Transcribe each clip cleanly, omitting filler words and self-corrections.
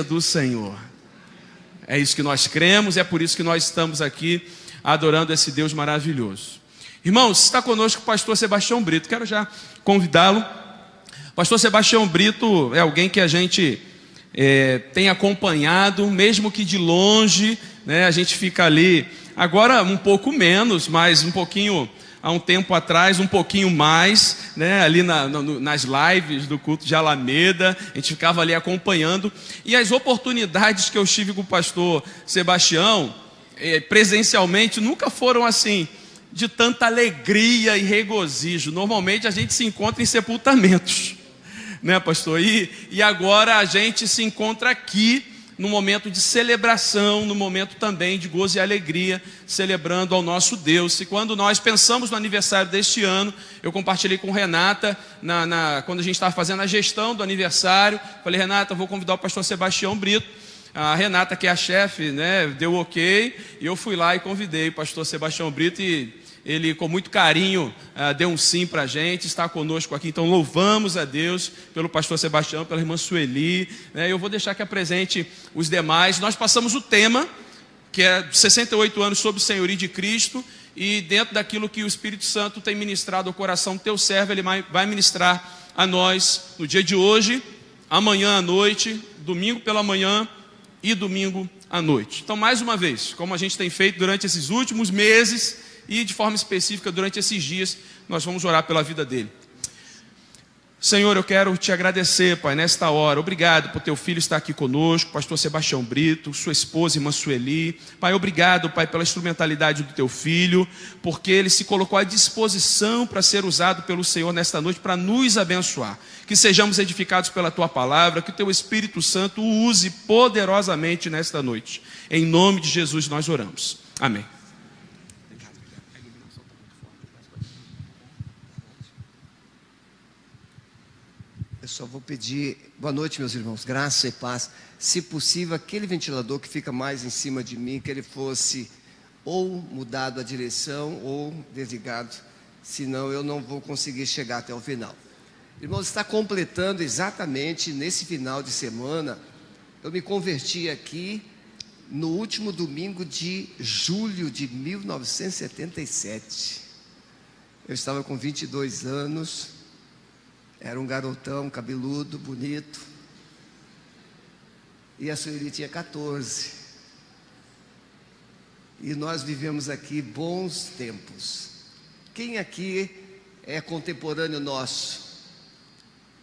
do Senhor. É isso que nós cremos, é por isso que nós estamos aqui adorando esse Deus maravilhoso. Irmãos, está conosco o pastor Sebastião Brito. Quero já convidá-lo. Pastor Sebastião Brito é alguém que a gente tem acompanhado, mesmo que de longe, né? A gente fica ali, agora um pouco menos, mas um pouquinho, há um tempo atrás, um pouquinho mais, né? Ali nas lives do culto de Alameda, a gente ficava ali acompanhando. E as oportunidades que eu tive com o pastor Sebastião, presencialmente, nunca foram assim, de tanta alegria e regozijo. Normalmente a gente se encontra em sepultamentos, né, pastor? E agora a gente se encontra aqui no momento de celebração, no momento também de gozo e alegria, celebrando ao nosso Deus. E quando nós pensamos no aniversário deste ano, eu compartilhei com Renata, quando a gente estava fazendo a gestão do aniversário, falei: Renata, vou convidar o pastor Sebastião Brito. A Renata, que é a chefe, né, deu ok, e eu fui lá e convidei o pastor Sebastião Brito, e ele com muito carinho deu um sim para a gente, está conosco aqui. Então louvamos a Deus pelo pastor Sebastião, pela irmã Sueli, né? Eu vou deixar que apresente os demais. Nós passamos o tema, que é 68 anos sob o senhorio de Cristo, e dentro daquilo que o Espírito Santo tem ministrado ao coração do teu servo, ele vai ministrar a nós no dia de hoje, amanhã à noite, domingo pela manhã e domingo à noite. Então, mais uma vez, como a gente tem feito durante esses últimos meses e de forma específica durante esses dias, nós vamos orar pela vida dele. Senhor, eu quero te agradecer, Pai, nesta hora. Obrigado por teu filho estar aqui conosco, pastor Sebastião Brito, sua esposa, irmã Sueli. Pai, obrigado, Pai, pela instrumentalidade do teu filho, porque ele se colocou à disposição para ser usado pelo Senhor nesta noite, para nos abençoar. Que sejamos edificados pela tua palavra, que o teu Espírito Santo o use poderosamente nesta noite. Em nome de Jesus nós oramos. Amém. Eu só vou pedir, boa noite, meus irmãos, graça e paz. Se possível, aquele ventilador que fica mais em cima de mim, que ele fosse ou mudado a direção ou desligado, senão eu não vou conseguir chegar até o final. Irmãos, está completando exatamente nesse final de semana. Eu me converti aqui no último domingo de julho de 1977. Eu estava com 22 anos. Era um garotão, cabeludo, bonito. E a Sueli tinha 14. E nós vivemos aqui bons tempos. Quem aqui é contemporâneo nosso?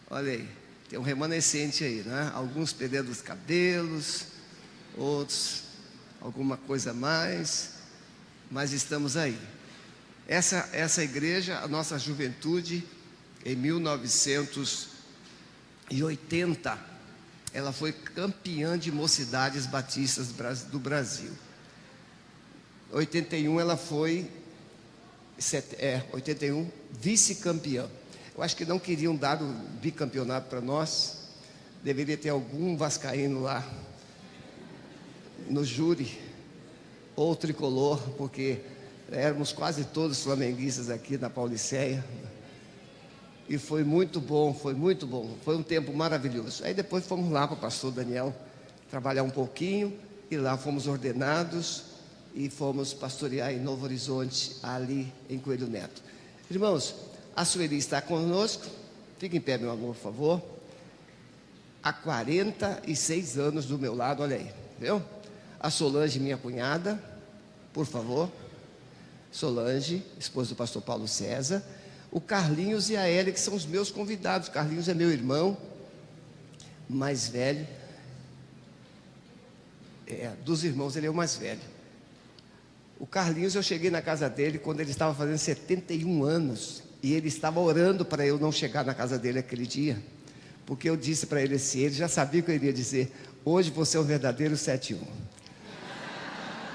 Olha aí, tem um remanescente aí, né? Alguns perdendo os cabelos, outros alguma coisa a mais, mas estamos aí. Essa igreja, a nossa juventude, em 1980, ela foi campeã de mocidades batistas do Brasil. 81 ela foi 81 vice-campeã. Eu acho que não queriam dar o bicampeonato para nós. Deveria ter algum vascaíno lá no júri, ou tricolor, porque éramos quase todos flamenguistas aqui na Pauliceia. E foi muito bom, foi muito bom. Foi um tempo maravilhoso. Aí depois fomos lá para o pastor Daniel trabalhar um pouquinho, e lá fomos ordenados e fomos pastorear em Novo Horizonte, ali em Coelho Neto. Irmãos, a Sueli está conosco. Fique em pé, meu amor, por favor. Há 46 anos do meu lado, olha aí, viu? A Solange, minha cunhada, por favor. Solange, esposa do pastor Paulo César. O Carlinhos e a Hélia, que são os meus convidados. O Carlinhos é meu irmão mais velho. Dos irmãos, ele é o mais velho. O Carlinhos, eu cheguei na casa dele quando ele estava fazendo 71 anos. E ele estava orando para eu não chegar na casa dele aquele dia. Porque eu disse para ele assim, ele já sabia o que eu iria dizer: hoje você é um verdadeiro 71.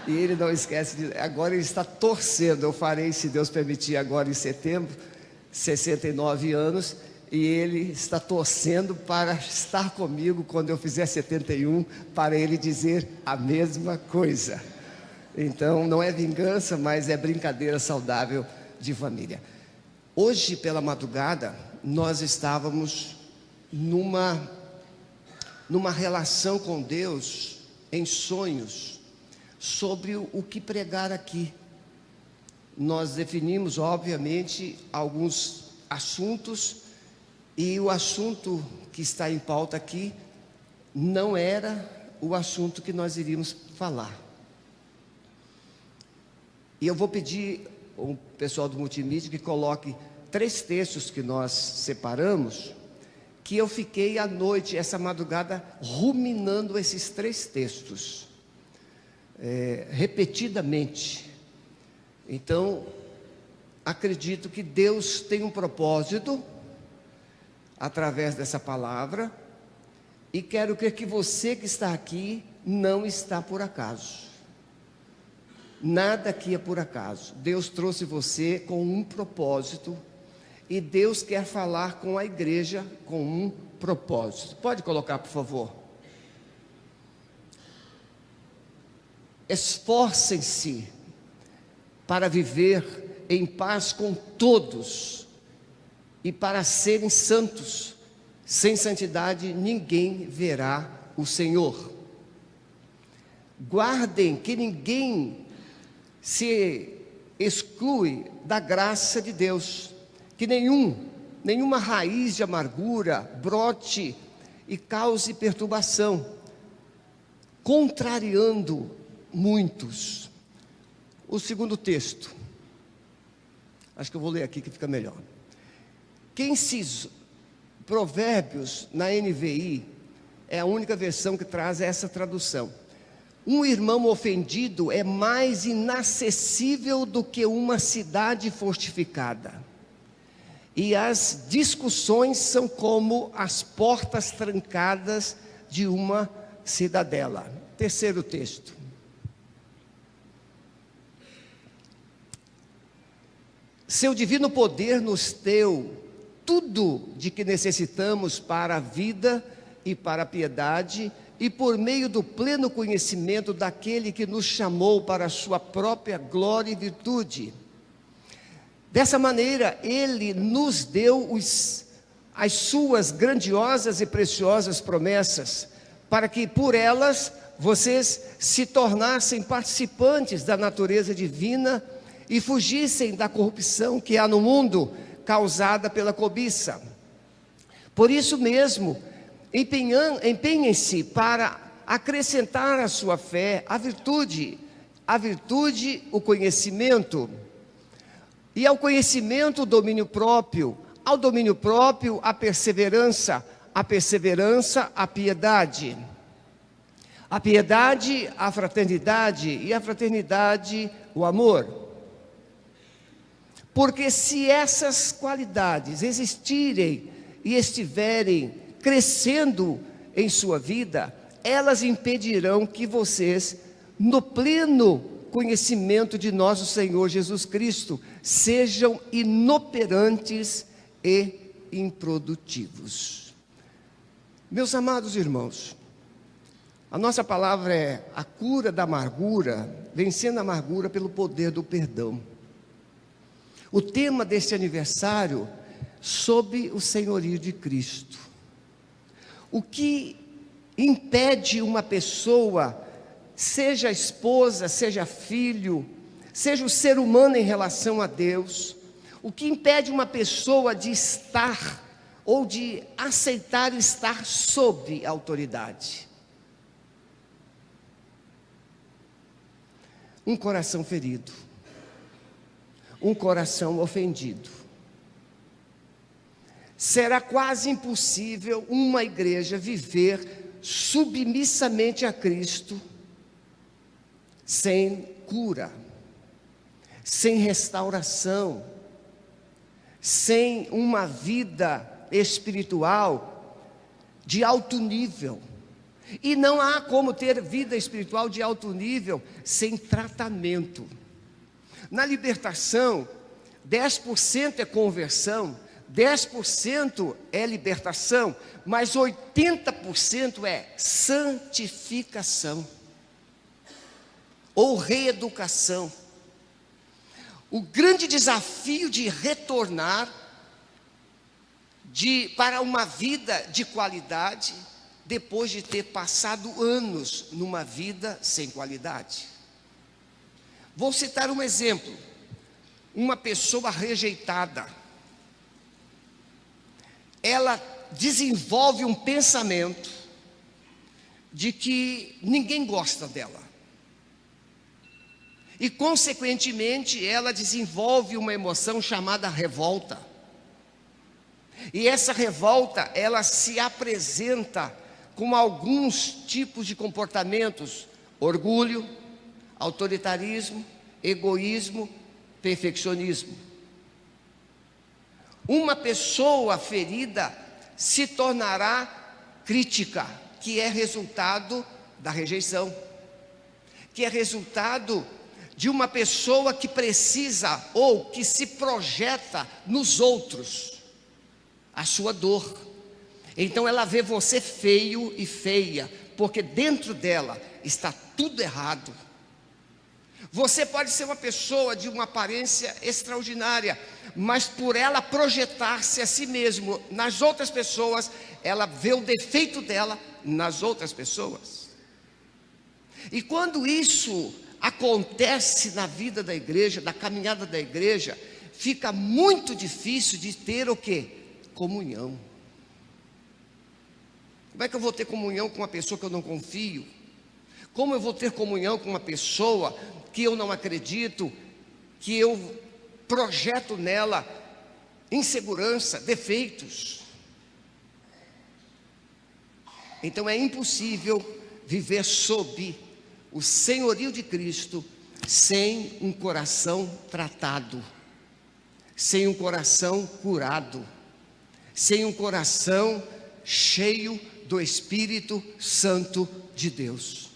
E ele não esquece agora ele está torcendo. Eu farei, se Deus permitir, agora em setembro, 69 anos, e ele está torcendo para estar comigo quando eu fizer 71, para ele dizer a mesma coisa. Então não é vingança, mas é brincadeira saudável de família. Hoje pela madrugada nós estávamos numa numa relação com Deus, em sonhos, sobre o que pregar aqui. Nós definimos, obviamente, alguns assuntos, e o assunto que está em pauta aqui não era o assunto que nós iríamos falar. E eu vou pedir ao pessoal do multimídia que coloque 3 textos que nós separamos, que eu fiquei à noite, essa madrugada, ruminando esses 3 textos, repetidamente. Então, acredito que Deus tem um propósito através dessa palavra, e quero crer que você que está aqui não está por acaso. Nada aqui é por acaso. Deus trouxe você com um propósito, e Deus quer falar com a igreja com um propósito. Pode colocar, por favor. Esforcem-se para viver em paz com todos e para serem santos. Sem santidade ninguém verá o Senhor. Guardem que ninguém se exclui da graça de Deus, que nenhuma raiz de amargura brote e cause perturbação, contrariando muitos. O segundo texto, acho que eu vou ler aqui que fica melhor. Provérbios, na NVI, é a única versão que traz essa tradução. Um irmão ofendido é mais inacessível do que uma cidade fortificada, e as discussões são como as portas trancadas de uma cidadela. Terceiro texto. Seu divino poder nos deu tudo de que necessitamos para a vida e para a piedade, e por meio do pleno conhecimento daquele que nos chamou para a sua própria glória e virtude. Dessa maneira, Ele nos deu as suas grandiosas e preciosas promessas, para que por elas vocês se tornassem participantes da natureza divina e fugissem da corrupção que há no mundo, causada pela cobiça. Por isso mesmo, empenhem-se para acrescentar à sua fé a virtude, o conhecimento, e ao conhecimento o domínio próprio, ao domínio próprio a perseverança, a piedade, a fraternidade, e a fraternidade o amor. Porque se essas qualidades existirem e estiverem crescendo em sua vida, elas impedirão que vocês, no pleno conhecimento de nosso Senhor Jesus Cristo, sejam inoperantes e improdutivos. Meus amados irmãos, a nossa palavra é a cura da amargura, vencendo a amargura pelo poder do perdão. O tema deste aniversário, sob o senhorio de Cristo. O que impede uma pessoa, seja esposa, seja filho, seja o ser humano em relação a Deus, o que impede uma pessoa de estar ou de aceitar estar sob autoridade? Um coração ferido, um coração ofendido. Será quase impossível uma igreja viver submissamente a Cristo sem cura, sem restauração, sem uma vida espiritual de alto nível. E não há como ter vida espiritual de alto nível sem tratamento. Na libertação, 10% é conversão, 10% é libertação, mas 80% é santificação ou reeducação. O grande desafio de retornar para uma vida de qualidade, depois de ter passado anos numa vida sem qualidade. Vou citar um exemplo. Uma pessoa rejeitada, ela desenvolve um pensamento de que ninguém gosta dela. E, consequentemente, ela desenvolve uma emoção chamada revolta. E essa revolta, ela se apresenta com alguns tipos de comportamentos: orgulho, autoritarismo, egoísmo, perfeccionismo. Uma pessoa ferida se tornará crítica, que é resultado da rejeição, que é resultado de uma pessoa que precisa ou que se projeta nos outros a sua dor. Então ela vê você feio e feia, porque dentro dela está tudo errado. Você pode ser uma pessoa de uma aparência extraordinária, mas por ela projetar-se a si mesmo nas outras pessoas, ela vê o defeito dela nas outras pessoas. E quando isso acontece na vida da igreja, da caminhada da igreja, fica muito difícil de ter o quê? Comunhão. Como é que eu vou ter comunhão com uma pessoa que eu não confio? Como eu vou ter comunhão com uma pessoa que eu não acredito, que eu projeto nela insegurança, defeitos? Então é impossível viver sob o senhorio de Cristo sem um coração tratado, sem um coração curado, sem um coração cheio do Espírito Santo de Deus.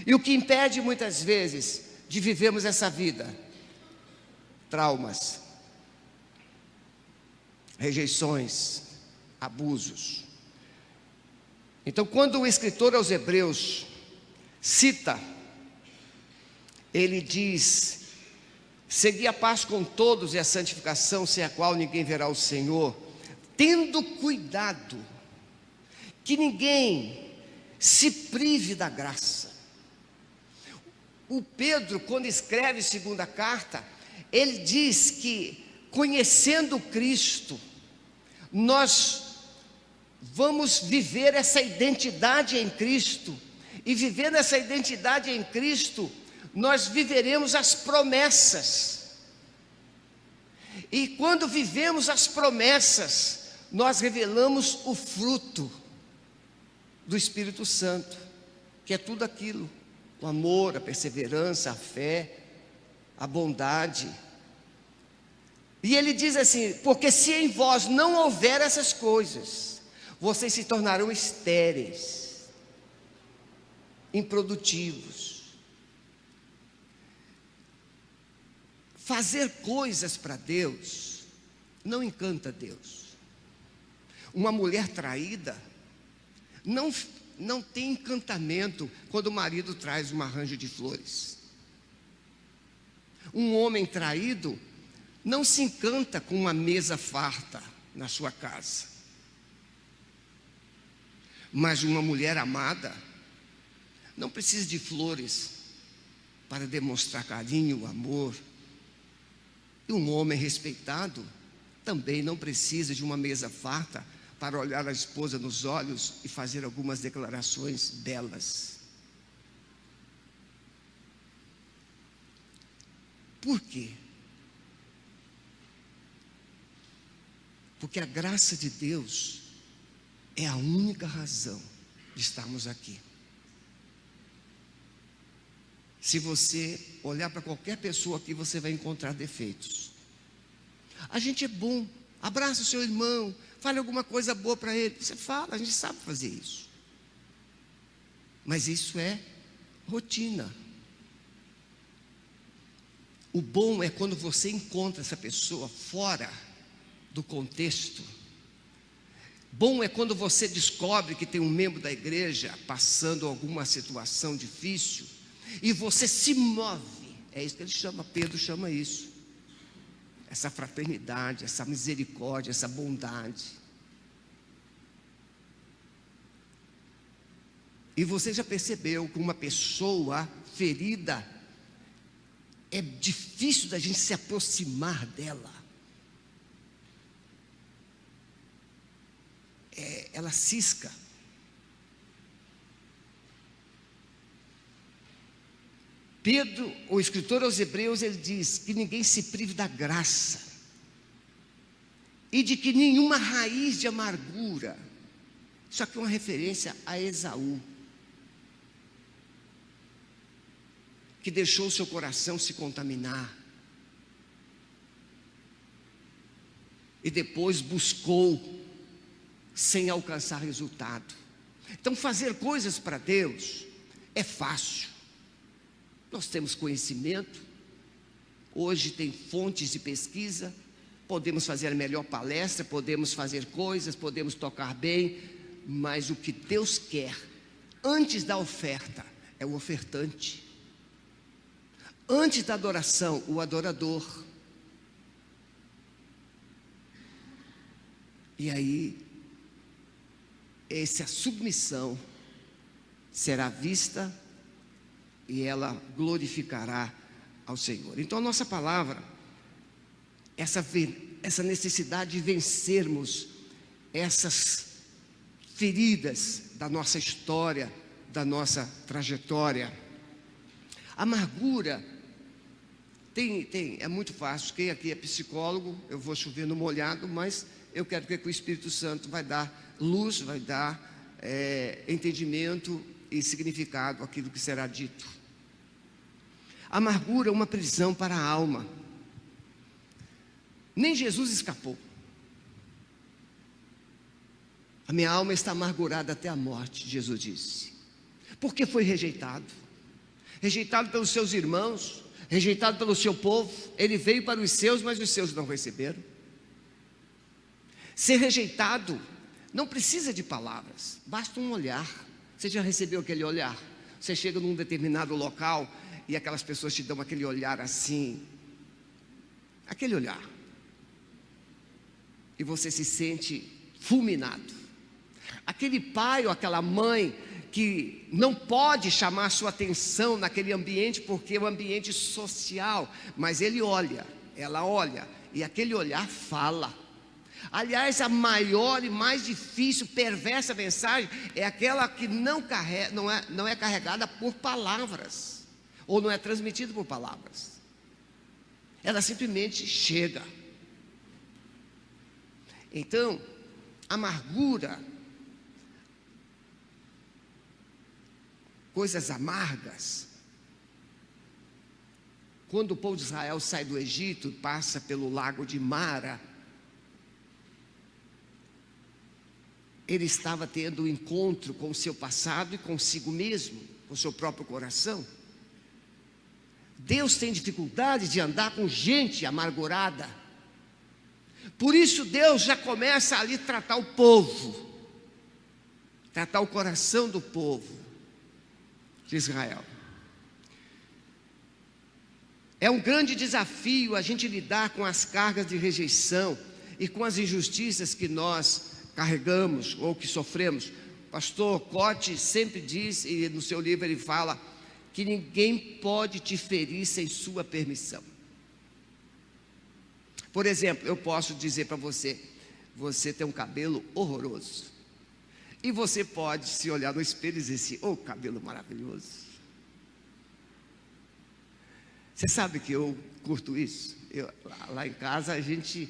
E o que impede muitas vezes de vivermos essa vida? Traumas, rejeições, abusos. Então, quando o escritor aos Hebreus cita, ele diz: segui a paz com todos e a santificação, sem a qual ninguém verá o Senhor, tendo cuidado que ninguém se prive da graça. O Pedro, quando escreve segunda carta, ele diz que, conhecendo Cristo, nós vamos viver essa identidade em Cristo, e vivendo essa identidade em Cristo, nós viveremos as promessas. E quando vivemos as promessas, nós revelamos o fruto do Espírito Santo, que é tudo aquilo: o amor, a perseverança, a fé, a bondade. E ele diz assim: porque se em vós não houver essas coisas, vocês se tornarão estéreis, improdutivos. Fazer coisas para Deus não encanta Deus. Uma mulher traída não tem encantamento quando o marido traz um arranjo de flores. Um homem traído não se encanta com uma mesa farta na sua casa. Mas uma mulher amada não precisa de flores para demonstrar carinho, amor. E um homem respeitado também não precisa de uma mesa farta para olhar a esposa nos olhos e fazer algumas declarações belas. Por quê? Porque a graça de Deus é a única razão de estarmos aqui. Se você olhar para qualquer pessoa aqui, você vai encontrar defeitos. A gente é bom, abraça o seu irmão, fale alguma coisa boa para ele. Você fala, a gente sabe fazer isso. Mas isso é rotina. O bom é quando você encontra essa pessoa fora do contexto. Bom é quando você descobre que tem um membro da igreja passando alguma situação difícil e você se move. É isso que ele chama, Pedro chama isso. Essa fraternidade, essa misericórdia, essa bondade. E você já percebeu que uma pessoa ferida, é difícil da gente se aproximar dela. Ela cisca. Pedro, o escritor aos Hebreus, ele diz que ninguém se prive da graça, e de que nenhuma raiz de amargura. Isso aqui é uma referência a Esaú, que deixou o seu coração se contaminar, e depois buscou, sem alcançar resultado. Então, fazer coisas para Deus é fácil. Nós temos conhecimento, hoje tem fontes de pesquisa, podemos fazer a melhor palestra, podemos fazer coisas, podemos tocar bem, mas o que Deus quer, antes da oferta, é o ofertante. Antes da adoração, o adorador. E aí, essa submissão será vista e ela glorificará ao Senhor. Então a nossa palavra, essa necessidade de vencermos essas feridas da nossa história, da nossa trajetória. Amargura, é muito fácil. Quem aqui é psicólogo, eu vou chover no molhado, mas eu quero que o Espírito Santo vai dar luz, vai dar entendimento e significado àquilo que será dito. Amargura é uma prisão para a alma. Nem Jesus escapou. A minha alma está amargurada até a morte, Jesus disse. Porque foi rejeitado. Rejeitado pelos seus irmãos, rejeitado pelo seu povo. Ele veio para os seus, mas os seus não receberam. Ser rejeitado não precisa de palavras, basta um olhar. Você já recebeu aquele olhar? Você chega num determinado local e aquelas pessoas te dão aquele olhar assim, aquele olhar, e você se sente fulminado. Aquele pai ou aquela mãe que não pode chamar sua atenção naquele ambiente, porque é um ambiente social, mas ele olha, ela olha, e aquele olhar fala. Aliás, a maior e mais difícil, perversa mensagem é aquela que não é carregada por palavras, ou não é transmitida por palavras. Ela simplesmente chega. Então, amargura, coisas amargas. Quando o povo de Israel sai do Egito, passa pelo lago de Mara, ele estava tendo um encontro com o seu passado e consigo mesmo, com o seu próprio coração. Deus tem dificuldade de andar com gente amargurada. Por isso Deus já começa ali a tratar o povo, tratar o coração do povo de Israel. É um grande desafio a gente lidar com as cargas de rejeição e com as injustiças que nós carregamos ou que sofremos. Pastor Cote sempre diz, e no seu livro ele fala, que ninguém pode te ferir sem sua permissão. Por exemplo, eu posso dizer para você, você tem um cabelo horroroso, e você pode se olhar no espelho e dizer assim, oh, cabelo maravilhoso. Você sabe que eu curto isso? Lá em casa a gente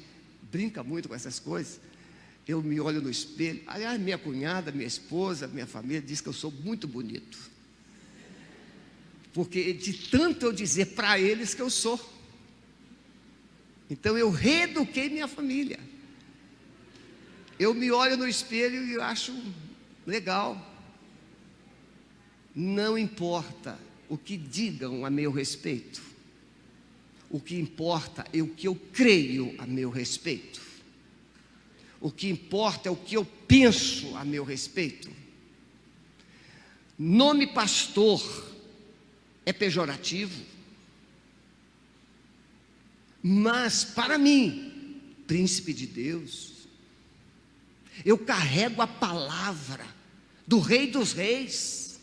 brinca muito com essas coisas. Eu me olho no espelho. Aliás, minha cunhada, minha esposa, minha família diz que eu sou muito bonito, porque de tanto eu dizer para eles que eu sou, então eu reeduquei minha família. Eu me olho no espelho e acho legal. Não importa o que digam a meu respeito, o que importa é o que eu creio a meu respeito. O que importa é o que eu penso a meu respeito. Nome pastor é pejorativo, mas para mim, príncipe de Deus, eu carrego a palavra do Rei dos Reis.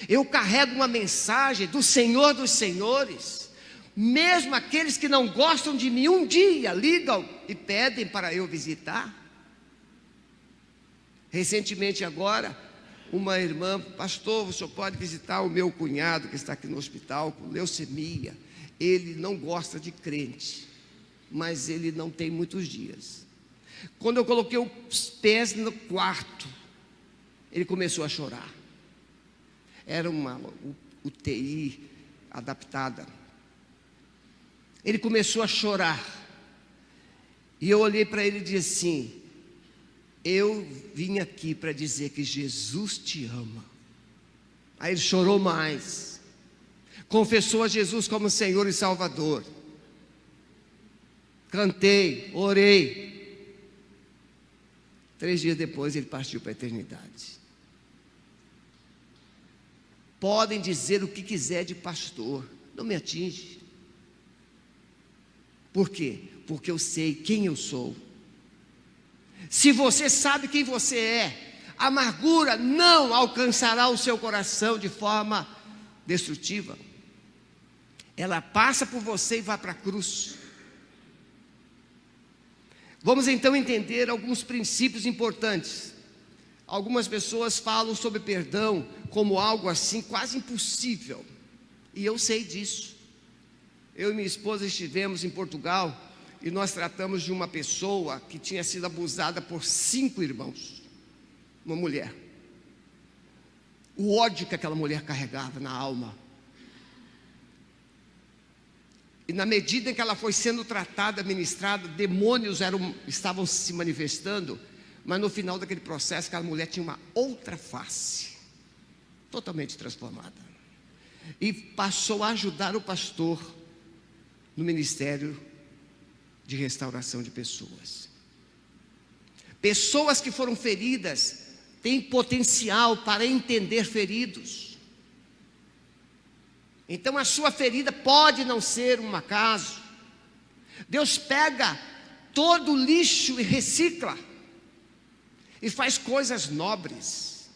Eu carrego uma mensagem do Senhor dos Senhores. Mesmo aqueles que não gostam de mim, um dia ligam e pedem para eu visitar. Recentemente agora, uma irmã: pastor, o senhor pode visitar o meu cunhado que está aqui no hospital com leucemia. Ele não gosta de crente, mas ele não tem muitos dias. Quando eu coloquei os pés no quarto, ele começou a chorar. Era uma UTI adaptada. Ele começou a chorar. E eu olhei para ele e disse assim: eu vim aqui para dizer que Jesus te ama. Aí ele chorou mais. Confessou a Jesus como Senhor e Salvador. Cantei, orei. 3 dias depois ele partiu para a eternidade. Podem dizer o que quiser de pastor, não me atinge. Por quê? Porque eu sei quem eu sou. Se você sabe quem você é, a amargura não alcançará o seu coração de forma destrutiva. Ela passa por você e vai para a cruz. Vamos então entender alguns princípios importantes. Algumas pessoas falam sobre perdão como algo assim quase impossível, e eu sei disso. Eu e minha esposa estivemos em Portugal e nós tratamos de uma pessoa que tinha sido abusada por 5 irmãos, uma mulher. O ódio que aquela mulher carregava na alma. E na medida em que ela foi sendo tratada, ministrada, demônios estavam se manifestando, mas no final daquele processo, aquela mulher tinha uma outra face, totalmente transformada. E passou a ajudar o pastor no ministério de restauração de pessoas. Pessoas que foram feridas têm potencial para entender feridos. Então a sua ferida pode não ser um acaso. Deus pega todo o lixo e recicla, e faz coisas nobres.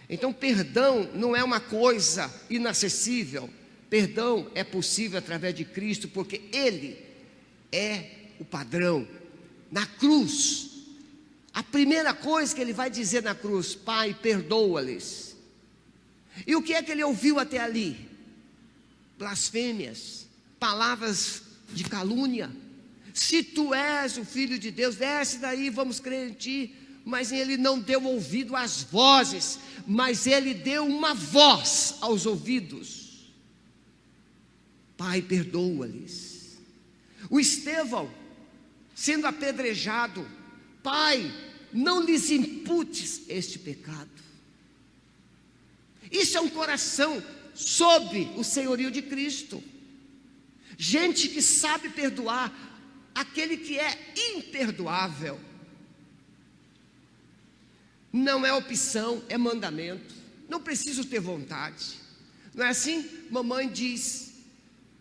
Então perdão não é uma coisa inacessível. Perdão é possível através de Cristo, porque Ele é o padrão. Na cruz, a primeira coisa que Ele vai dizer na cruz: Pai, perdoa-lhes. E o que é que Ele ouviu até ali? Blasfêmias, palavras de calúnia. Se tu és o Filho de Deus, desce daí, vamos crer em ti. Mas Ele não deu ouvido às vozes, mas Ele deu uma voz aos ouvidos. Pai, perdoa-lhes. O Estevão, sendo apedrejado: Pai, não lhes imputes este pecado. Isso é um coração sob o senhorio de Cristo. Gente que sabe perdoar aquele que é imperdoável. Não é opção, é mandamento. Não preciso ter vontade. Não é assim? Mamãe diz: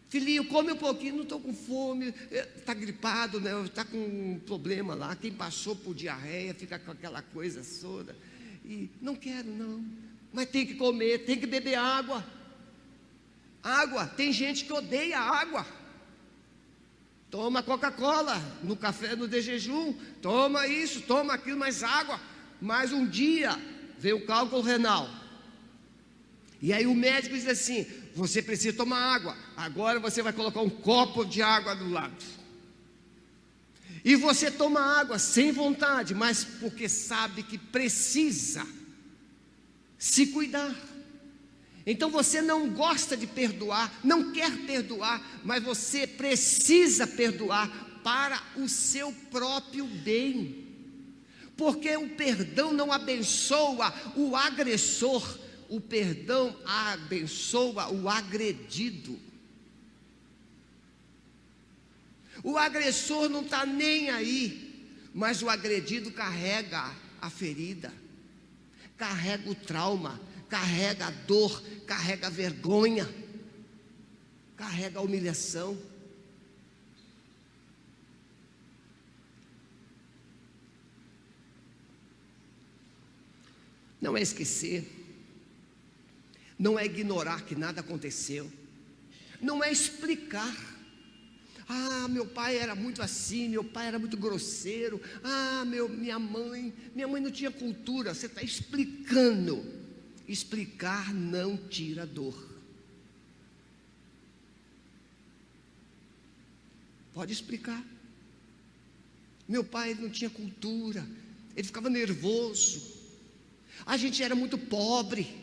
filhinho, come um pouquinho, não estou com fome. Está gripado, né? Está com um problema lá. Quem passou por diarreia fica com aquela coisa toda. E não quero não, mas tem que comer, tem que beber água. Água, tem gente que odeia água. Toma Coca-Cola no café, no de jejum. Toma isso, toma aquilo, mas água. Mas um dia veio o cálculo renal. E aí o médico diz assim: você precisa tomar água. Agora você vai colocar um copo de água do lado. E você toma água sem vontade, mas porque sabe que precisa se cuidar. Então você não gosta de perdoar, não quer perdoar, mas você precisa perdoar para o seu próprio bem. Porque o perdão não abençoa o agressor, o perdão abençoa o agredido. O agressor não está nem aí, mas o agredido carrega a ferida, carrega o trauma, carrega a dor, carrega a vergonha, carrega a humilhação. não é esquecer, não é ignorar que nada aconteceu, não é explicar. Ah, meu pai era muito assim, meu pai era muito grosseiro. Ah, minha mãe não tinha cultura. Você está explicando. Explicar não tira dor. Pode explicar. Meu pai não tinha cultura, ele ficava nervoso. A gente era muito pobre,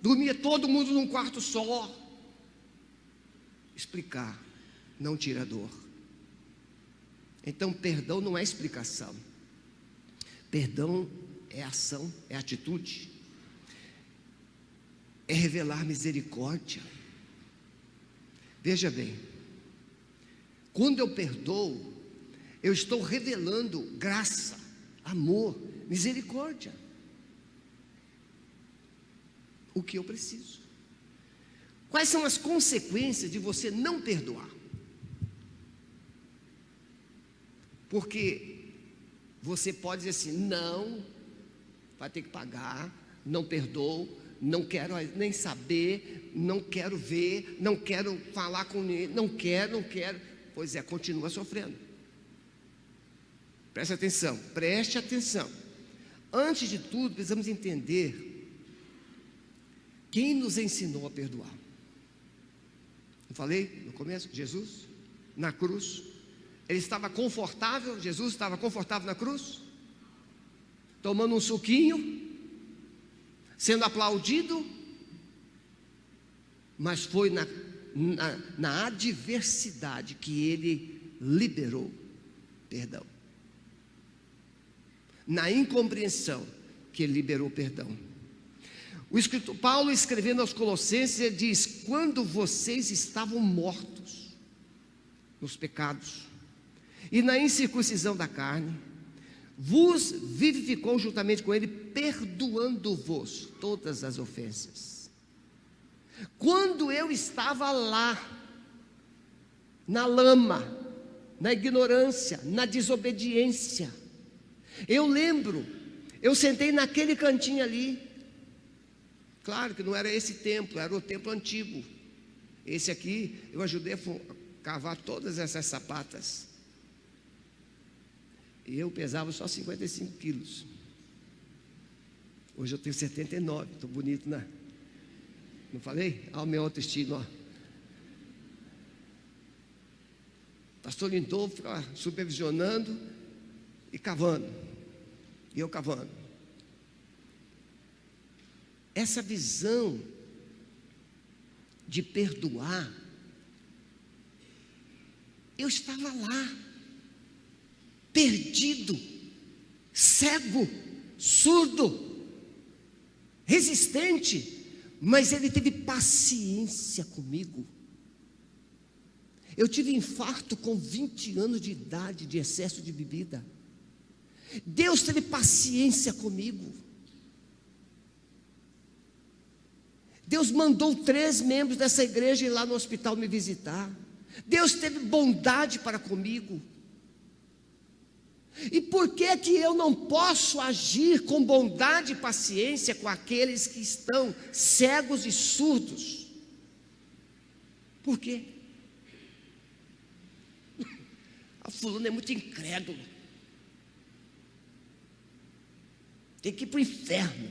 dormia todo mundo num quarto só. Explicar não tira dor. Então, perdão não é explicação. Perdão é ação, é atitude. É revelar misericórdia. Veja bem, quando eu perdoo, eu estou revelando graça, amor, misericórdia. O que eu preciso. Quais são as consequências de você não perdoar? Porque você pode dizer assim: não, vai ter que pagar, não perdoo, não quero nem saber, não quero ver, não quero falar com ninguém, não quero. Pois é, continua sofrendo. Preste atenção. Antes de tudo, precisamos entender quem nos ensinou a perdoar. Eu falei no começo, Jesus, na cruz. Ele estava confortável, Jesus estava confortável na cruz, tomando um suquinho, sendo aplaudido, mas foi na adversidade que ele liberou perdão, na incompreensão que ele liberou perdão. O escritor Paulo, escrevendo aos Colossenses, ele diz: quando vocês estavam mortos nos pecados e na incircuncisão da carne, vos vivificou juntamente com ele, perdoando-vos todas as ofensas. Quando eu estava lá, na lama, na ignorância, na desobediência, eu lembro, eu sentei naquele cantinho ali. Claro que não era esse templo, era o templo antigo. Esse aqui, eu ajudei a cavar todas essas sapatas. E eu pesava só 55 quilos. Hoje eu tenho 79, estou bonito, né? Não falei? Olha a minha autoestima, ó. Pastor Lindolfo ficava supervisionando e cavando. E eu cavando. Essa visão de perdoar, eu estava lá, perdido, cego, surdo, resistente, mas ele teve paciência comigo. Eu tive infarto com 20 anos de idade, de excesso de bebida. Deus teve paciência comigo. Deus mandou 3 membros dessa igreja ir lá no hospital me visitar. Deus teve bondade para comigo. E por que eu não posso agir com bondade e paciência com aqueles que estão cegos e surdos? Por quê? A fulana é muito incrédulo, tem que ir para o inferno.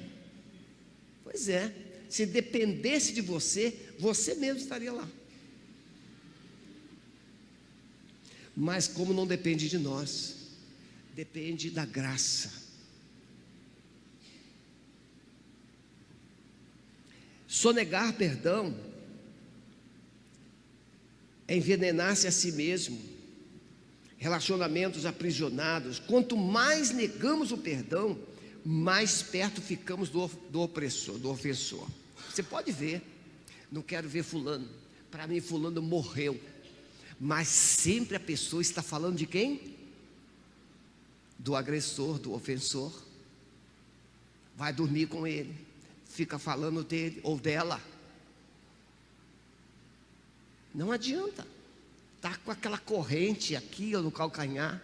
Pois é, se dependesse de você, você mesmo estaria lá. Mas como não depende de nós, depende da graça. Sonegar perdão é envenenar-se a si mesmo. Relacionamentos aprisionados. Quanto mais negamos o perdão, mais perto ficamos do opressor, do ofensor. Você pode ver, não quero ver fulano, para mim fulano morreu, mas sempre a pessoa está falando de quem? Do agressor, do ofensor. Vai dormir com ele, fica falando dele ou dela. Não adianta, está com aquela corrente aqui no calcanhar.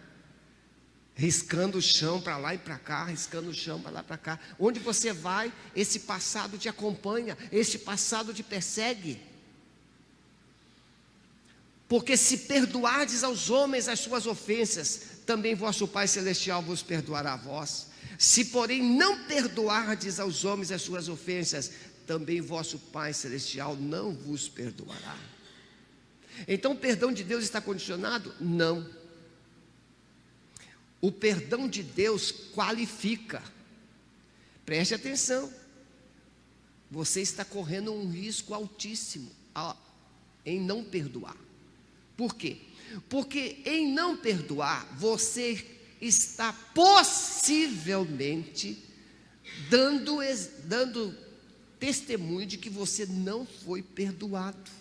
riscando o chão para lá e para cá, riscando o chão para lá e para cá. Onde você vai, esse passado te acompanha, esse passado te persegue. Porque se perdoardes aos homens as suas ofensas, também vosso Pai Celestial vos perdoará a vós. Se porém não perdoardes aos homens as suas ofensas, também vosso Pai Celestial não vos perdoará. Então o perdão de Deus está condicionado? Não. O perdão de Deus qualifica. Preste atenção. Você está correndo um risco altíssimo em não perdoar. Por quê? Porque em não perdoar, você está possivelmente dando testemunho de que você não foi perdoado.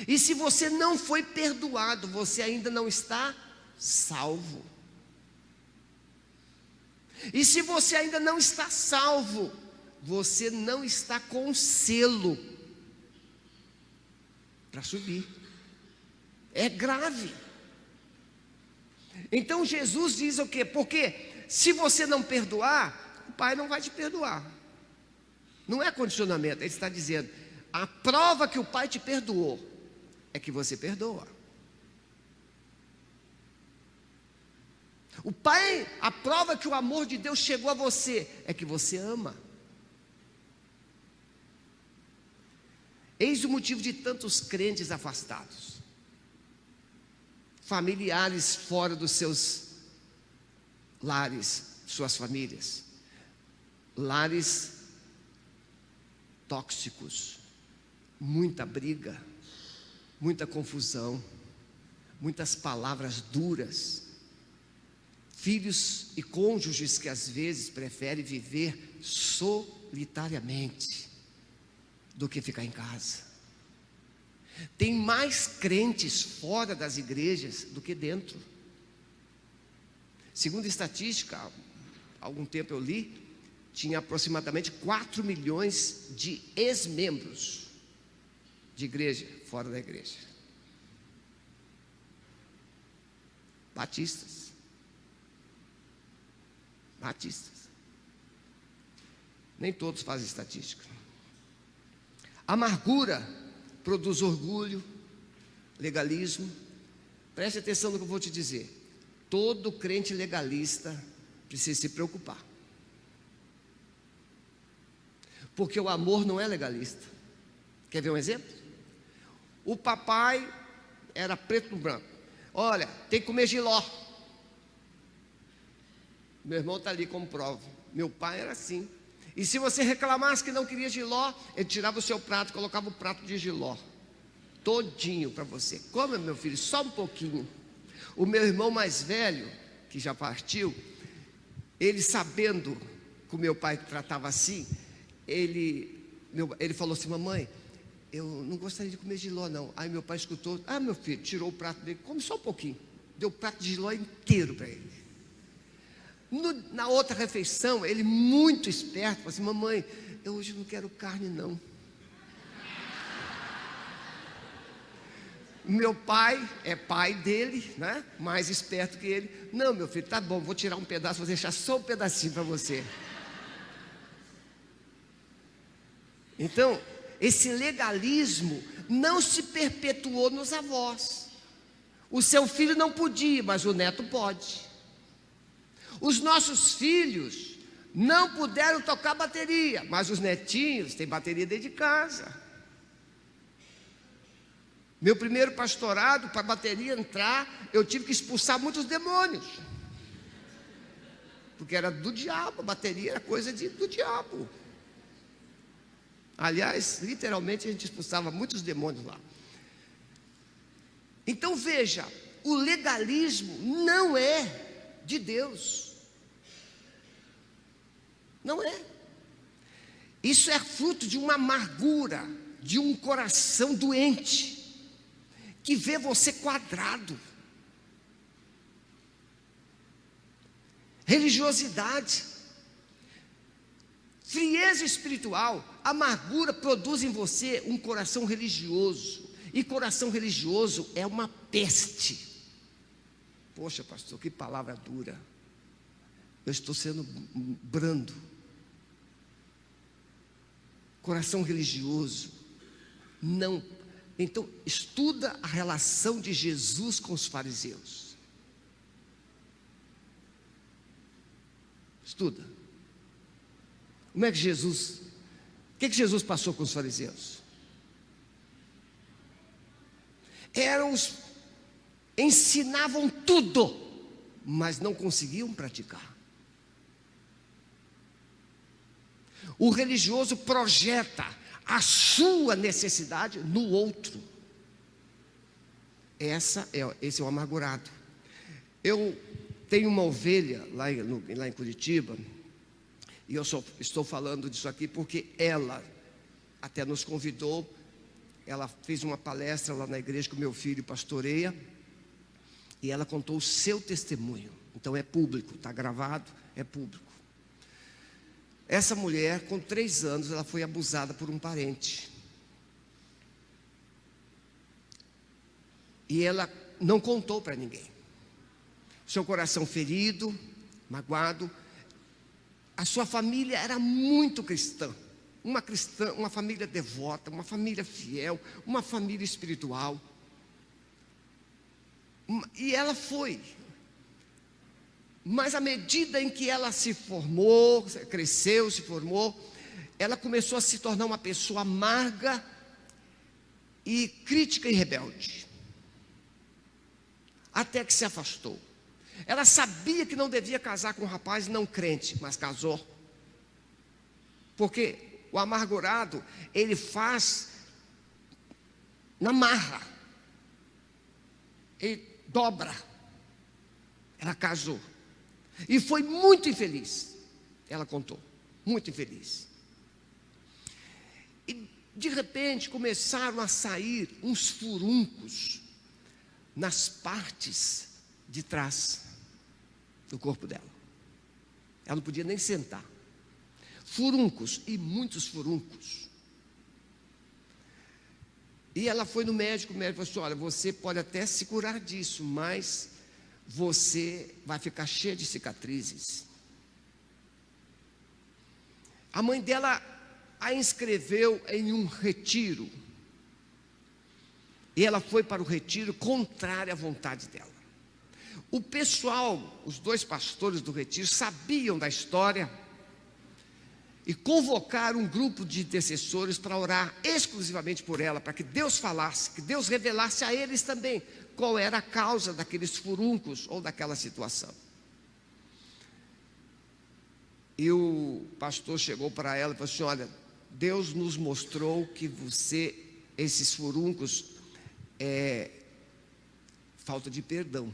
E se você não foi perdoado, você ainda não está salvo. E se você ainda não está salvo, você não está com selo para subir. É grave. Então Jesus diz o quê? Porque se você não perdoar, o Pai não vai te perdoar. Não é condicionamento, Ele está dizendo: a prova que o Pai te perdoou é que você perdoa. O Pai, a prova que o amor de Deus chegou a você é que você ama. Eis o motivo de tantos crentes afastados, familiares fora dos seus lares, suas famílias, lares tóxicos, muita briga, muita confusão, muitas palavras duras, filhos e cônjuges que às vezes preferem viver solitariamente do que ficar em casa. Tem mais crentes fora das igrejas do que dentro. Segundo estatística, há algum tempo eu li, tinha aproximadamente 4 milhões de ex-membros de igreja fora da igreja. Batistas. Nem todos fazem estatística. Amargura produz orgulho, legalismo. Preste atenção no que eu vou te dizer. Todo crente legalista precisa se preocupar, porque o amor não é legalista. Quer ver um exemplo? O papai era preto no branco. Olha, tem que comer jiló. Meu irmão está ali como prova. Meu pai era assim. E se você reclamasse que não queria jiló, ele tirava o seu prato, colocava o prato de jiló todinho para você. Come, meu filho, só um pouquinho. O meu irmão mais velho, que já partiu, ele sabendo que o meu pai tratava assim, ele falou assim: mamãe, eu não gostaria de comer jiló não. Aí meu pai escutou: ah, meu filho, tirou o prato dele, come só um pouquinho. Deu o prato de jiló inteiro para ele. Na outra refeição, ele muito esperto, falou assim: mamãe, eu hoje não quero carne não. Meu pai é pai dele, né? Mais esperto que ele. Não, meu filho, tá bom, vou tirar um pedaço, vou deixar só um pedacinho para você. Então, esse legalismo não se perpetuou nos avós. O seu filho não podia, mas o neto pode. Os nossos filhos não puderam tocar bateria, mas os netinhos têm bateria dentro de casa. Meu primeiro pastorado, para a bateria entrar, eu tive que expulsar muitos demônios, porque era do diabo, a bateria era coisa do diabo. Aliás, literalmente a gente expulsava muitos demônios lá. Então veja, o legalismo não é de Deus. Não é. Isso é fruto de uma amargura, de um coração doente, que vê você quadrado. Religiosidade, frieza espiritual, amargura produz em você um coração religioso. E coração religioso é uma peste. Poxa, pastor, que palavra dura. Eu estou sendo brando. Coração religioso. Não. Então, estuda a relação de Jesus com os fariseus. Estuda. Como é que Jesus... O que Jesus passou com os fariseus? Ensinavam tudo, mas não conseguiam praticar. O religioso projeta a sua necessidade no outro. Esse é o amargurado. Eu tenho uma ovelha lá em Curitiba, e eu só estou falando disso aqui porque ela até nos convidou. Ela fez uma palestra lá na igreja que o meu filho pastoreia, e ela contou o seu testemunho. Então é público, está gravado, é público. Essa mulher, com 3 anos, ela foi abusada por um parente. E ela não contou para ninguém. Seu coração ferido, magoado. A sua família era muito cristã. Uma família devota, uma família fiel, uma família espiritual. E ela foi. Mas à medida em que ela se formou, cresceu, se formou, ela começou a se tornar uma pessoa amarga e crítica e rebelde. Até que se afastou. Ela sabia que não devia casar com um rapaz não crente, mas casou. Porque o amargurado, ele faz na marra. Ele dobra. Ela casou. E foi muito infeliz. Ela contou. Muito infeliz. E de repente começaram a sair uns furuncos nas partes de trás do corpo dela. Ela não podia nem sentar. Furuncos, e muitos furuncos. E ela foi no médico, o médico falou assim: olha, você pode até se curar disso, mas você vai ficar cheia de cicatrizes. A mãe dela a inscreveu em um retiro. E ela foi para o retiro contrária à vontade dela. O pessoal, os 2 pastores do retiro, sabiam da história e convocaram um grupo de intercessores para orar exclusivamente por ela, para que Deus falasse, que Deus revelasse a eles também qual era a causa daqueles furuncos ou daquela situação. E o pastor chegou para ela e falou assim: olha, Deus nos mostrou que esses furuncos é falta de perdão.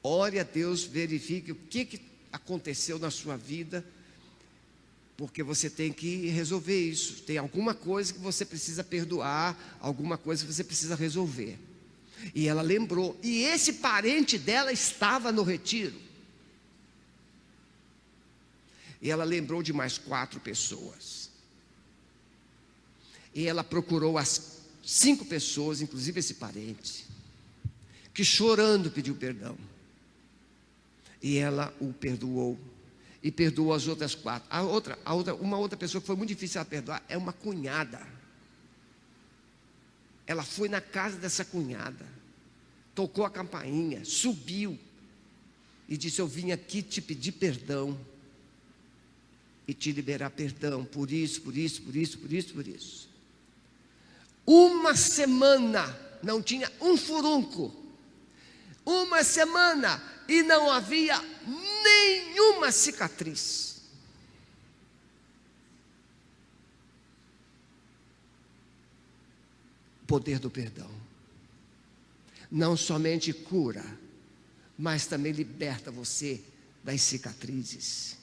Ore a Deus, verifique o que aconteceu na sua vida, porque você tem que resolver isso. Tem alguma coisa que você precisa perdoar, alguma coisa que você precisa resolver. E ela lembrou, e esse parente dela estava no retiro. E ela lembrou de mais 4 pessoas. E ela procurou as 5 pessoas, inclusive esse parente, que chorando pediu perdão. E ela o perdoou. E perdoou as outras 4. Uma outra pessoa que foi muito difícil ela perdoar é uma cunhada. Ela foi na casa dessa cunhada, tocou a campainha, subiu e disse: eu vim aqui te pedir perdão e te liberar perdão por isso, por isso, por isso, por isso, por isso. Uma semana não tinha um furunco. Uma semana e não havia nenhuma cicatriz. O poder do perdão não somente cura, mas também liberta você das cicatrizes.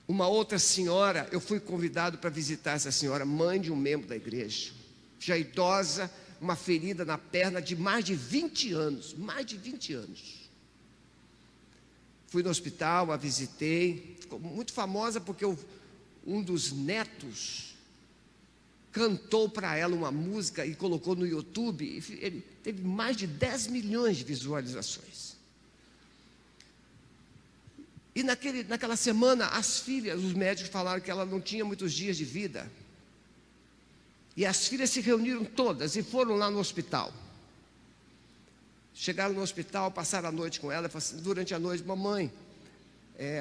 Uma outra senhora, eu fui convidado para visitar essa senhora, mãe de um membro da igreja, já idosa, uma ferida na perna de mais de 20 anos, mais de 20 anos. Fui no hospital, a visitei, ficou muito famosa porque um dos netos cantou para ela uma música e colocou no YouTube. Ele teve mais de 10 milhões de visualizações. E naquela semana, as filhas, os médicos falaram que ela não tinha muitos dias de vida. E as filhas se reuniram todas e foram lá no hospital. Chegaram no hospital, passaram a noite com ela. Durante a noite: mamãe,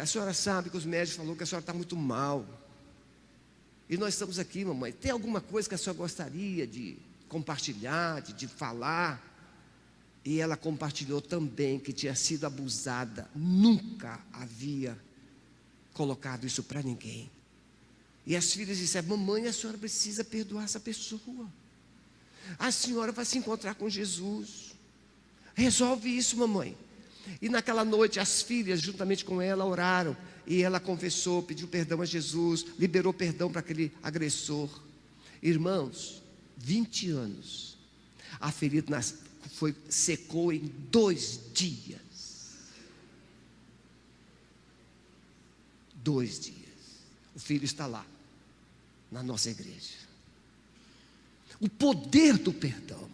a senhora sabe que os médicos falaram que a senhora está muito mal. E nós estamos aqui, mamãe. Tem alguma coisa que a senhora gostaria de compartilhar, de falar? E ela compartilhou também que tinha sido abusada. Nunca havia colocado isso para ninguém. E as filhas disseram: mamãe, a senhora precisa perdoar essa pessoa. A senhora vai se encontrar com Jesus. Resolve isso, mamãe. E naquela noite as filhas, juntamente com ela, oraram. E ela confessou, pediu perdão a Jesus, liberou perdão para aquele agressor. Irmãos, 20 anos. A ferida secou em 2 dias. 2 dias. O filho está lá, na nossa igreja. O poder do perdão.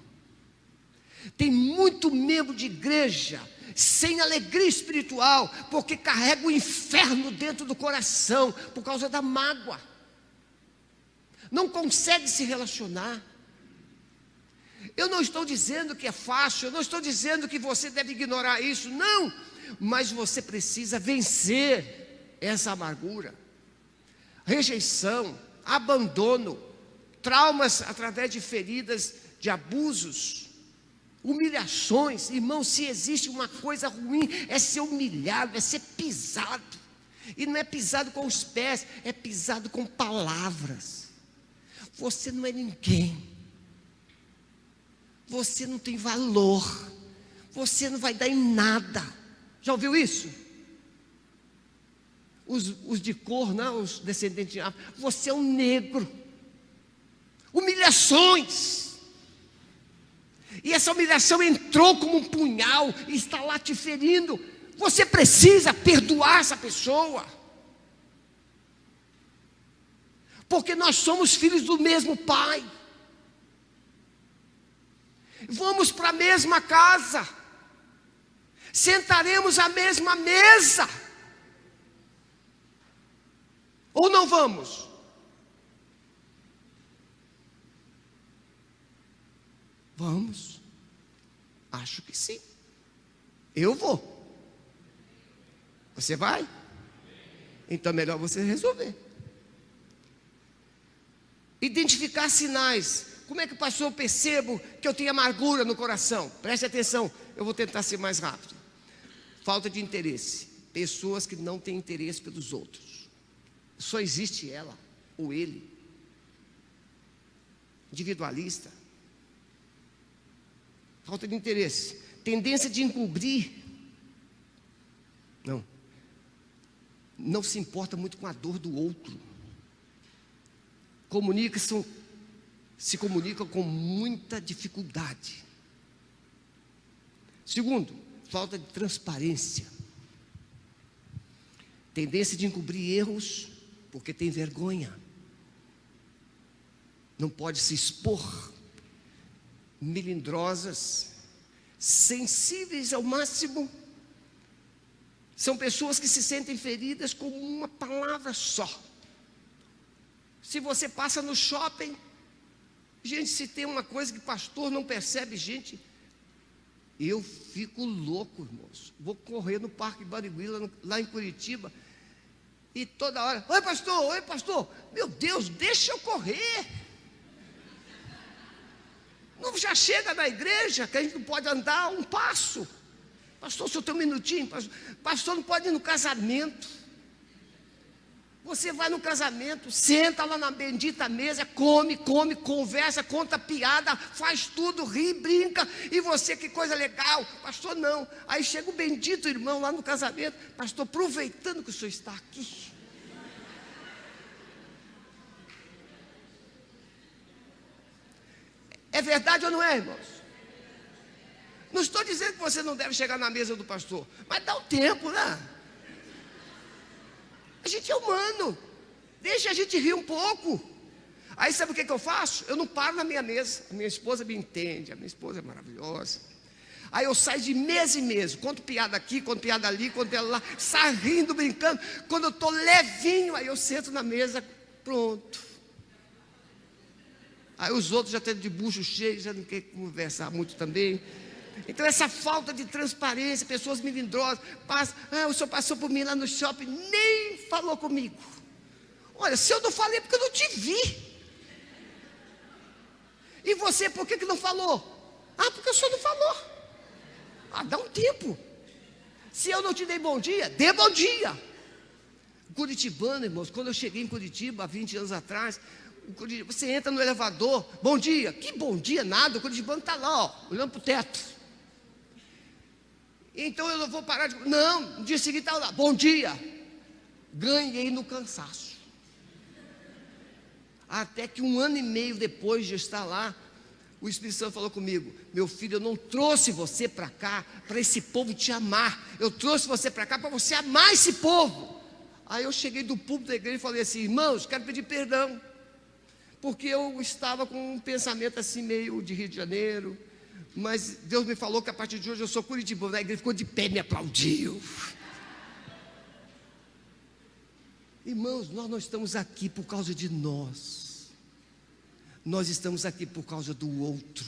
Tem muito membro de igreja sem alegria espiritual, porque carrega o inferno dentro do coração, por causa da mágoa. Não consegue se relacionar. Eu não estou dizendo que é fácil, eu não estou dizendo que você deve ignorar isso, não. Mas você precisa vencer essa amargura. Rejeição, abandono, traumas através de feridas, de abusos, humilhações. Irmão, se existe uma coisa ruim, é ser humilhado, é ser pisado. E não é pisado com os pés, é pisado com palavras. Você não é ninguém. Você não tem valor. Você não vai dar em nada. Já ouviu isso? Os de cor, não, os descendentes de África. Você é um negro. Humilhações. E essa humilhação entrou como um punhal e está lá te ferindo. Você precisa perdoar essa pessoa. Porque nós somos filhos do mesmo Pai. Vamos para a mesma casa. Sentaremos à mesma mesa. Ou não vamos? Vamos. Acho que sim. Eu vou. Você vai? Então é melhor você resolver. Identificar sinais. Como é que, pastor, eu percebo que eu tenho amargura no coração? Preste atenção, eu vou tentar ser mais rápido. Falta de interesse. Pessoas que não têm interesse pelos outros. Só existe ela ou ele. Individualista. Falta de interesse. Tendência de encobrir. Não se importa muito com a dor do outro. Se comunicam com muita dificuldade. Segundo, falta de transparência. Tendência de encobrir erros porque tem vergonha. Não pode se expor. Melindrosas, sensíveis ao máximo. São pessoas que se sentem feridas com uma palavra só. Se você passa no shopping, gente, se tem uma coisa que pastor não percebe, gente, eu fico louco, irmãos. Vou correr no Parque Barigui, lá em Curitiba, e toda hora: oi pastor, meu Deus, deixa eu correr. Não já chega na igreja que a gente não pode andar um passo. Pastor, só tem um minutinho. Pastor, não pode ir no casamento. Você vai no casamento, senta lá na bendita mesa, come, conversa, conta piada, faz tudo, ri, brinca. E você, que coisa legal. Pastor, não. Aí chega o bendito irmão lá no casamento: pastor, aproveitando que o senhor está aqui, é verdade ou não é, irmãos? Não estou dizendo que você não deve chegar na mesa do pastor, mas dá um tempo, né? A gente é humano. Deixa a gente rir um pouco. Aí sabe o que eu faço? Eu não paro na minha mesa. A minha esposa me entende, a minha esposa é maravilhosa. Aí eu saio de mesa em mesa, conto piada aqui, conto piada ali, conto piada lá, saio rindo, brincando. Quando eu estou levinho, aí eu sento na mesa, pronto. Aí os outros já estão de bucho cheio, já não querem conversar muito também. Então essa falta de transparência, pessoas melindrosas, o senhor passou por mim lá no shopping, nem falou comigo. Olha, se eu não falei é porque eu não te vi. E você, por que não falou? Porque o senhor não falou. Dá um tempo. Se eu não te dei bom dia, dê bom dia. Curitibano, irmãos, quando eu cheguei em Curitiba há 20 anos atrás, você entra no elevador, bom dia. Que bom dia nada, o curitibano está lá, ó, olhando para o teto. Então eu não vou parar de... Não, no dia seguinte estava lá, bom dia. Ganhei no cansaço. Até que 1 ano e meio depois de estar lá, o Espírito Santo falou comigo: meu filho, eu não trouxe você para cá para esse povo te amar. Eu trouxe você para cá para você amar esse povo. Aí eu cheguei do púlpito da igreja e falei assim: irmãos, quero pedir perdão, porque eu estava com um pensamento assim meio de Rio de Janeiro, mas Deus me falou que a partir de hoje eu sou curitibano. A igreja ficou de pé e me aplaudiu. Irmãos, nós não estamos aqui por causa de nós. Nós estamos aqui por causa do outro.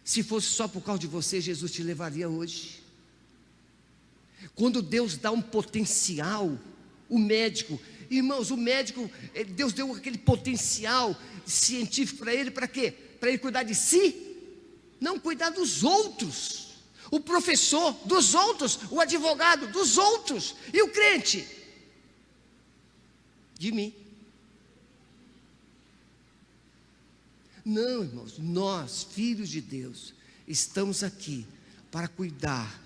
Se fosse só por causa de você, Jesus te levaria hoje. Quando Deus dá um potencial, o médico, irmãos, o médico, Deus deu aquele potencial científico para ele, para quê? Para ele cuidar de si? Não, cuidar dos outros. O professor, dos outros. O advogado, dos outros. E o crente? De mim. Não, irmãos, nós, filhos de Deus, estamos aqui para cuidar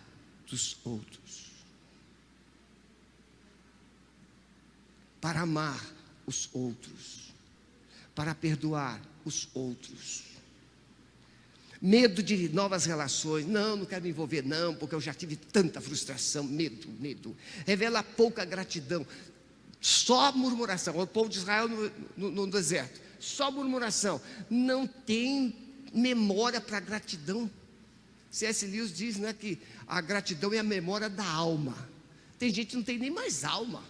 dos outros, para amar os outros, para perdoar os outros. Medo de novas relações, não quero me envolver não, porque eu já tive tanta frustração, medo, revela pouca gratidão, só murmuração. O povo de Israel no deserto, só murmuração, não tem memória para gratidão. C.S. Lewis diz, né, que a gratidão é a memória da alma. Tem gente que não tem nem mais alma,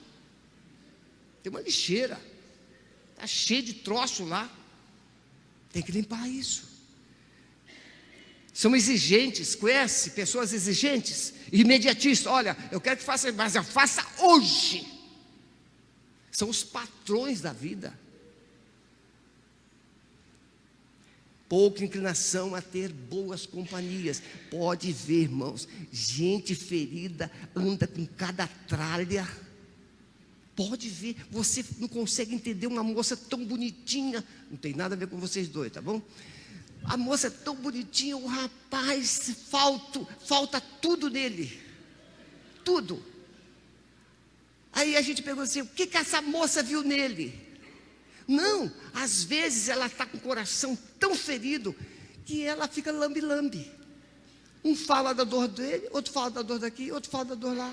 tem uma lixeira, está cheio de troço lá, tem que limpar isso. São exigentes, conhece pessoas exigentes, imediatistas. Olha, eu quero que faça, mas eu faça hoje. São os patrões da vida. Pouca inclinação a ter boas companhias. Pode ver, irmãos, gente ferida anda com cada tralha. Pode ver, você não consegue entender uma moça tão bonitinha. Não tem nada a ver com vocês dois, tá bom? A moça é tão bonitinha, o rapaz, falta tudo nele. Tudo. Aí a gente pergunta assim: o que essa moça viu nele? Não, às vezes ela está com o coração tão ferido que ela fica lambe-lambe. Um fala da dor dele, outro fala da dor daqui, outro fala da dor lá.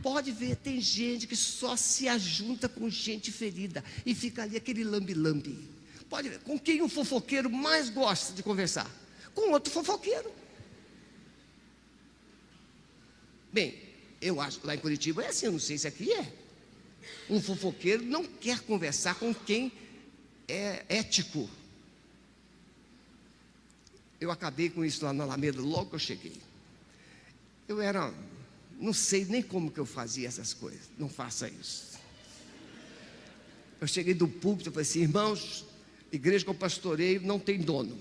Pode ver, tem gente que só se ajunta com gente ferida e fica ali aquele lambe-lambe. Pode ver, com quem o fofoqueiro mais gosta de conversar? Com outro fofoqueiro. Bem, eu acho que lá em Curitiba é assim, eu não sei se aqui é. Um fofoqueiro não quer conversar com quem é ético. Eu acabei com isso lá na Alameda logo que eu cheguei. Eu não sei nem como que eu fazia essas coisas. Não faça isso. Eu cheguei do púlpito e falei assim: irmãos, igreja que eu pastoreio não tem dono,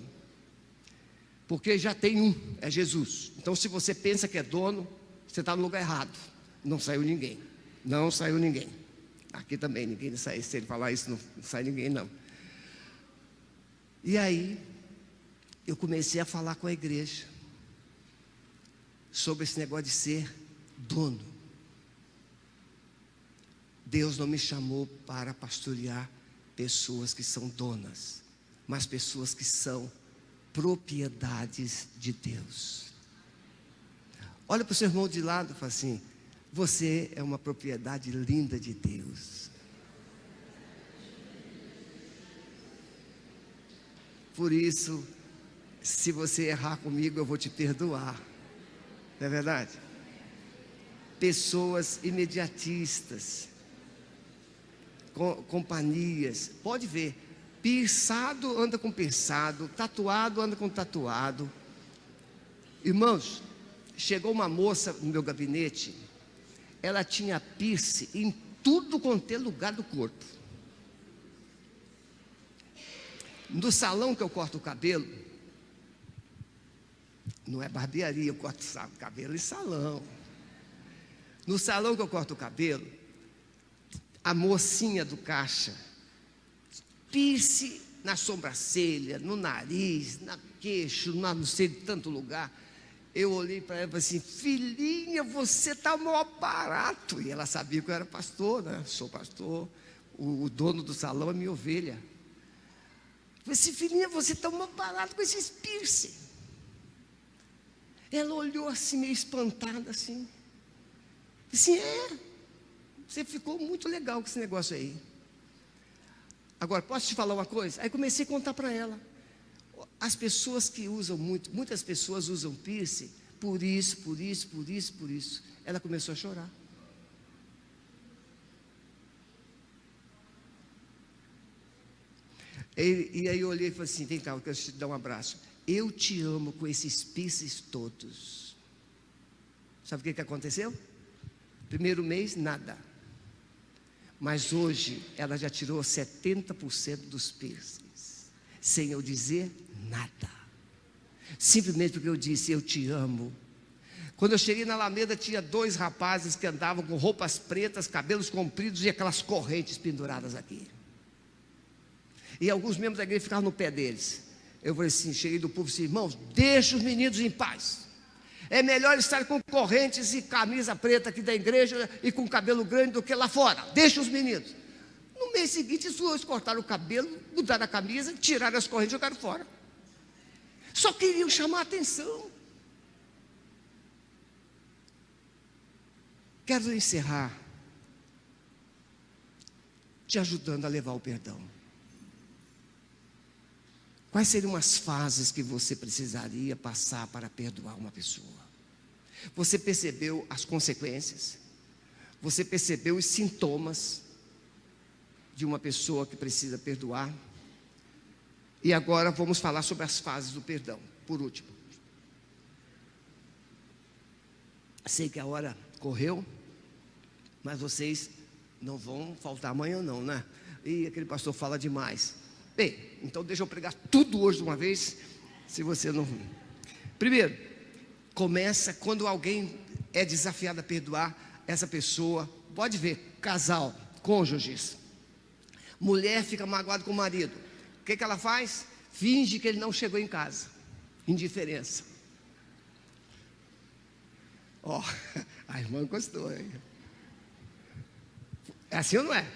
porque já tem um, é Jesus. Então se você pensa que é dono, você está no lugar errado. Não saiu ninguém. Não saiu ninguém. Aqui também ninguém sai. Se ele falar isso, não sai ninguém não. E aí eu comecei a falar com a igreja sobre esse negócio de ser dono. Deus não me chamou para pastorear pessoas que são donas, mas pessoas que são propriedades de Deus. Olha para o seu irmão de lado e fala assim: você é uma propriedade linda de Deus. Por isso, se você errar comigo, eu vou te perdoar. Não é verdade? Pessoas imediatistas, companhias, pode ver, pierçado anda com pierçado, tatuado anda com tatuado. Irmãos, chegou uma moça no meu gabinete, ela tinha piercing em tudo quanto é lugar do corpo. No salão que eu corto o cabelo, não é barbearia, eu corto cabelo em salão. No salão que eu corto o cabelo, a mocinha do caixa, piercing na sobrancelha, no nariz, na queixo, não sei de tanto lugar. Eu olhei para ela e falei assim: filhinha, você está mó barato. E ela sabia que eu era pastor, né? Sou pastor, o dono do salão é minha ovelha. Eu falei assim: filhinha, você está mó barato com esses piercing. Ela olhou assim, meio espantada assim. Assim, você ficou muito legal com esse negócio aí. Agora, posso te falar uma coisa? Aí comecei a contar para ela. As pessoas que usam muitas pessoas usam piercing, por isso. Ela começou a chorar. E aí eu olhei e falei assim: vem cá, eu quero te dar um abraço. Eu te amo com esses piercings todos. Sabe o que aconteceu? Primeiro mês, nada. Mas hoje, ela já tirou 70% dos piercings, sem eu dizer nada. Simplesmente porque eu disse: eu te amo. Quando eu cheguei na Alameda, tinha 2 rapazes que andavam com roupas pretas, cabelos compridos e aquelas correntes penduradas aqui. E alguns membros da igreja ficavam no pé deles. Eu falei assim, cheguei do povo e disse: irmãos, deixa os meninos em paz. É melhor estar com correntes e camisa preta aqui da igreja e com cabelo grande do que lá fora. Deixa os meninos. No mês seguinte, os dois cortaram o cabelo, mudaram a camisa, tiraram as correntes e jogaram fora. Só queriam chamar a atenção. Quero encerrar te ajudando a levar o perdão. Quais seriam as fases que você precisaria passar para perdoar uma pessoa? Você percebeu as consequências? Você percebeu os sintomas de uma pessoa que precisa perdoar? E agora vamos falar sobre as fases do perdão, por último. Sei que a hora correu, mas vocês não vão faltar amanhã não, né? E aquele pastor fala demais. Bem, então deixa eu pregar tudo hoje de uma vez, se você não... Primeiro, começa quando alguém é desafiado a perdoar essa pessoa. Pode ver, casal, cônjuges. Mulher fica magoada com o marido. O que ela faz? Finge que ele não chegou em casa. Indiferença. Ó, a irmã gostou, hein? É assim ou não é?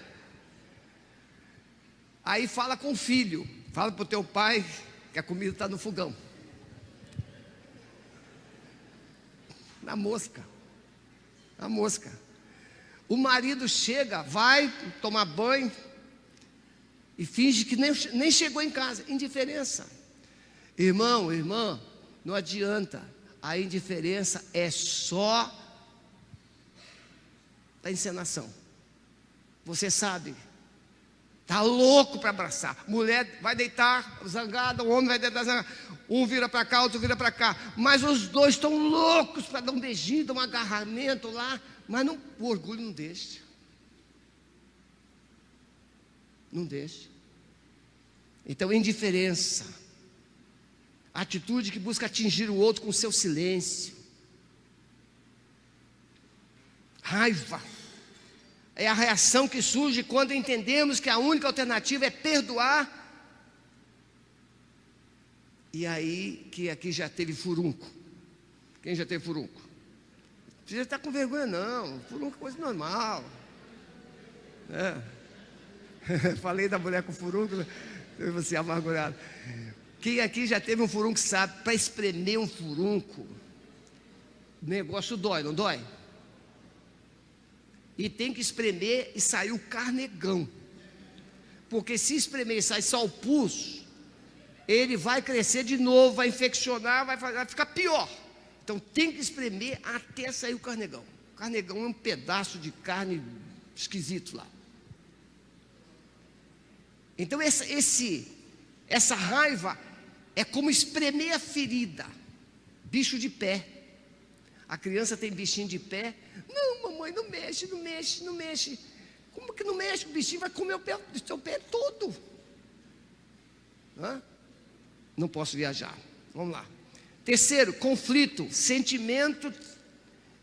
Aí fala com o filho, fala para o teu pai que a comida está no fogão. Na mosca. O marido chega, vai tomar banho e finge que nem chegou em casa. Indiferença. Irmão, irmã, não adianta. A indiferença é só da encenação. Você sabe. Está louco para abraçar. Mulher vai deitar zangada, o homem vai deitar zangada. Um vira para cá, outro vira para cá. Mas os dois estão loucos para dar um beijinho, dar um agarramento lá. Mas não, o orgulho não deixa. Não deixa. Então, indiferença. Atitude que busca atingir o outro com seu silêncio. Raiva. É a reação que surge quando entendemos que a única alternativa é perdoar. E aí, que aqui já teve furunco. Quem já teve furunco? Não precisa estar com vergonha não. Furunco é coisa normal. Falei da mulher com furunco, você é amargurado. Quem aqui já teve um furunco sabe, para espremer um furunco, o negócio dói, não dói? E tem que espremer e sair o carnegão. Porque se espremer e sair só o pus, ele vai crescer de novo, vai infeccionar, vai ficar pior. Então tem que espremer até sair o carnegão. O carnegão é um pedaço de carne esquisito lá. Então essa raiva é como espremer a ferida. Bicho de pé. A criança tem bichinho de pé. Não, mamãe, não mexe, não mexe, não mexe. Como que não mexe? O bichinho vai comer o seu pé todo. Não posso viajar. Vamos lá. Terceiro, conflito, sentimento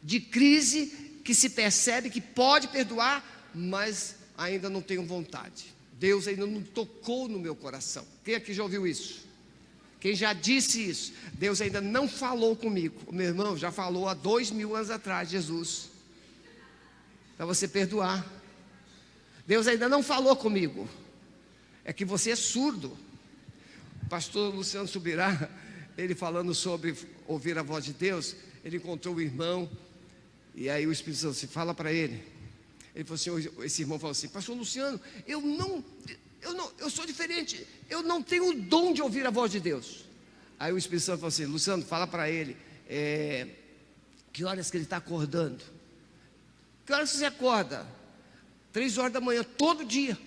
de crise que se percebe que pode perdoar, mas ainda não tenho vontade. Deus ainda não tocou no meu coração. Quem aqui já ouviu isso? Quem já disse isso? Deus ainda não falou comigo. O meu irmão já falou há 2000 anos atrás, Jesus, para você perdoar. Deus ainda não falou comigo. É que você é surdo. O pastor Luciano Subirá, ele falando sobre ouvir a voz de Deus, ele encontrou o irmão, e aí o Espírito Santo disse, fala para ele. Ele falou assim, esse irmão falou assim, pastor Luciano, eu sou diferente, eu não tenho o dom de ouvir a voz de Deus. Aí o Espírito Santo falou assim, Luciano, fala para ele, que horas que ele está acordando? Que horas você acorda? 3 horas da manhã, todo dia.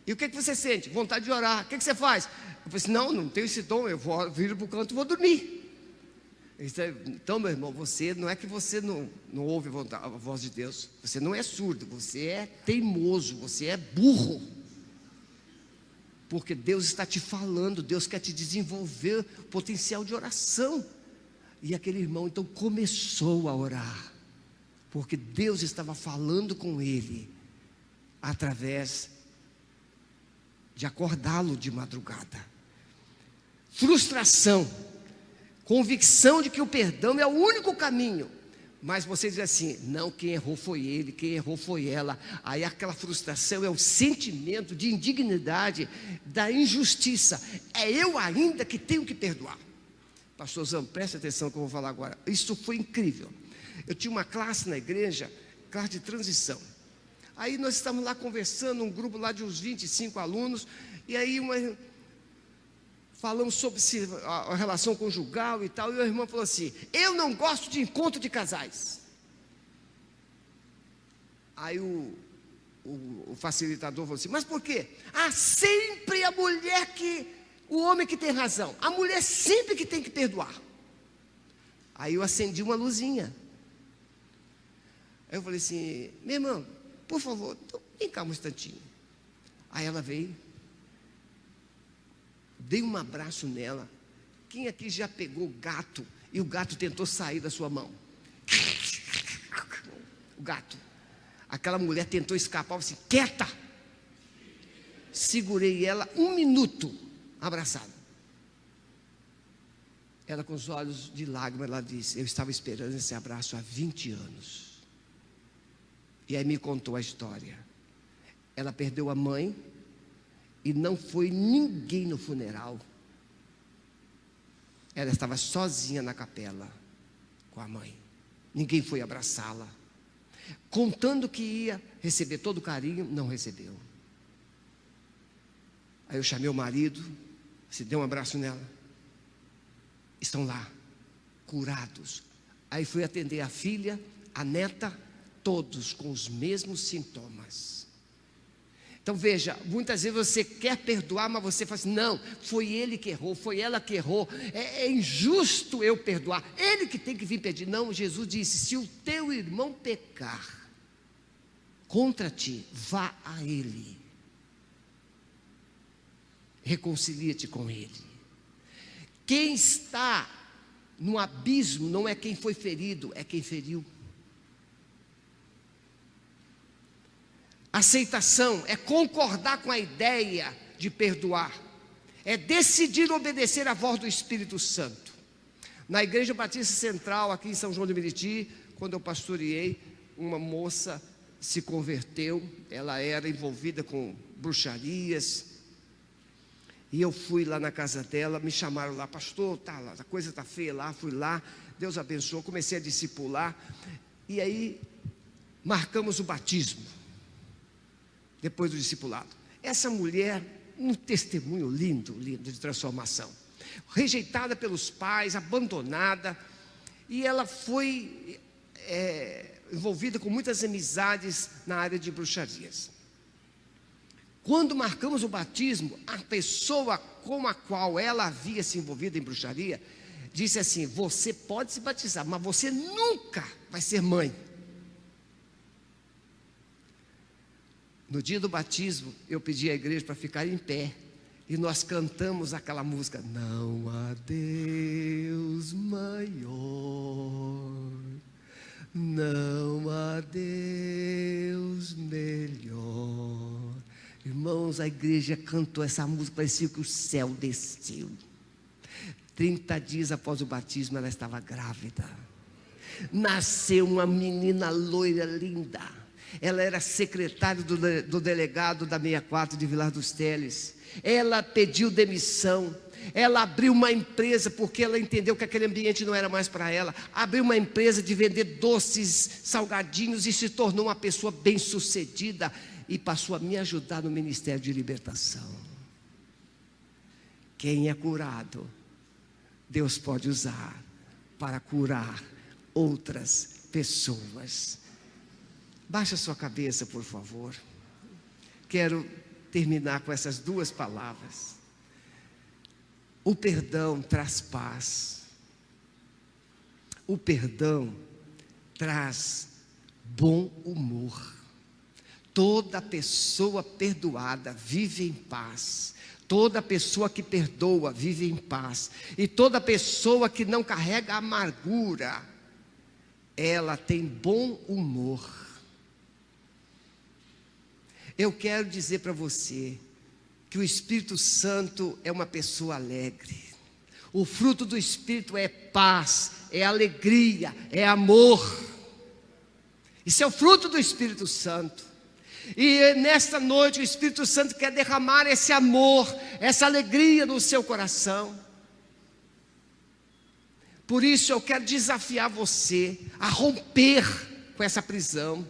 E o que você sente? Vontade de orar. O que você faz? Eu falei assim, não tenho esse dom, eu viro para o canto e vou dormir. Então, meu irmão, não é que você não ouve a voz de Deus, você não é surdo, você é teimoso, você é burro. Porque Deus está te falando, Deus quer te desenvolver potencial de oração. E aquele irmão então começou a orar, porque Deus estava falando com ele, através de acordá-lo de madrugada. Frustração, convicção de que o perdão é o único caminho, mas você diz assim, não, quem errou foi ele, quem errou foi ela. Aí aquela frustração é o sentimento de indignidade, da injustiça. É eu ainda que tenho que perdoar. Pastor Zão, preste atenção no que eu vou falar agora. Isso foi incrível. Eu tinha uma classe na igreja, classe de transição. Aí nós estávamos lá conversando, um grupo lá de uns 25 alunos, e aí falamos sobre a relação conjugal e tal, e o irmão falou assim, eu não gosto de encontro de casais. Aí o facilitador falou assim, mas por quê? Sempre a mulher o homem que tem razão, a mulher sempre que tem que perdoar. Aí eu acendi uma luzinha. Aí eu falei assim, minha irmã, por favor, vem cá um instantinho. Aí ela veio, dei um abraço nela. Quem aqui já pegou o gato e o gato tentou sair da sua mão? O gato. Aquela mulher tentou escapar, eu disse, quieta. Segurei ela 1 minuto, abraçada. Ela com os olhos de lágrimas, ela disse, eu estava esperando esse abraço há 20 anos. E aí me contou a história. Ela perdeu a mãe e não foi ninguém no funeral. Ela estava sozinha na capela com a mãe. Ninguém foi abraçá-la. Contando que ia receber todo o carinho, não recebeu. Aí eu chamei o marido, se deu um abraço nela. Estão lá, curados. Aí fui atender a filha, a neta, todos com os mesmos sintomas. Então veja, muitas vezes você quer perdoar, mas você fala assim, não, foi ele que errou, foi ela que errou, é injusto eu perdoar, ele que tem que vir pedir. Não, Jesus disse, se o teu irmão pecar contra ti, vá a ele, reconcilia-te com ele. Quem está no abismo não é quem foi ferido, é quem feriu. Aceitação é concordar com a ideia de perdoar, é decidir obedecer à voz do Espírito Santo. Na Igreja Batista Central, aqui em São João de Meriti, quando eu pastoreei, uma moça se converteu, ela era envolvida com bruxarias, e eu fui lá na casa dela, me chamaram lá, pastor, a coisa está feia lá, fui lá, Deus abençoou, comecei a discipular, e aí marcamos o batismo. Depois do discipulado, essa mulher, um testemunho lindo, lindo de transformação. rejeitada pelos pais, abandonada, e ela foi envolvida com muitas amizades na área de bruxarias. Quando marcamos o batismo, a pessoa com a qual ela havia se envolvido em bruxaria disse assim: você pode se batizar, mas você nunca vai ser mãe. No dia do batismo, eu pedi à igreja para ficar em pé, e nós cantamos aquela música: não há Deus maior, não há Deus melhor. Irmãos, a igreja cantou essa música, parecia que o céu desceu. 30 dias após o batismo, ela estava grávida. Nasceu uma menina loira, linda. Ela era secretária do delegado da 64 de Vilar dos Teles. Ela pediu demissão. Ela abriu uma empresa, porque ela entendeu que aquele ambiente não era mais para ela. Abriu uma empresa de vender doces, salgadinhos, e se tornou uma pessoa bem-sucedida. E passou a me ajudar no Ministério de Libertação. Quem é curado, Deus pode usar para curar outras pessoas. Baixa sua cabeça, por favor. Quero terminar com essas duas palavras. O perdão traz paz. O perdão traz bom humor. Toda pessoa perdoada vive em paz. Toda pessoa que perdoa vive em paz. E toda pessoa que não carrega amargura, ela tem bom humor. Eu quero dizer para você que o Espírito Santo é uma pessoa alegre. O fruto do Espírito é paz, é alegria, é amor. Isso é o fruto do Espírito Santo. E nesta noite o Espírito Santo quer derramar esse amor, essa alegria no seu coração. Por isso eu quero desafiar você a romper com essa prisão.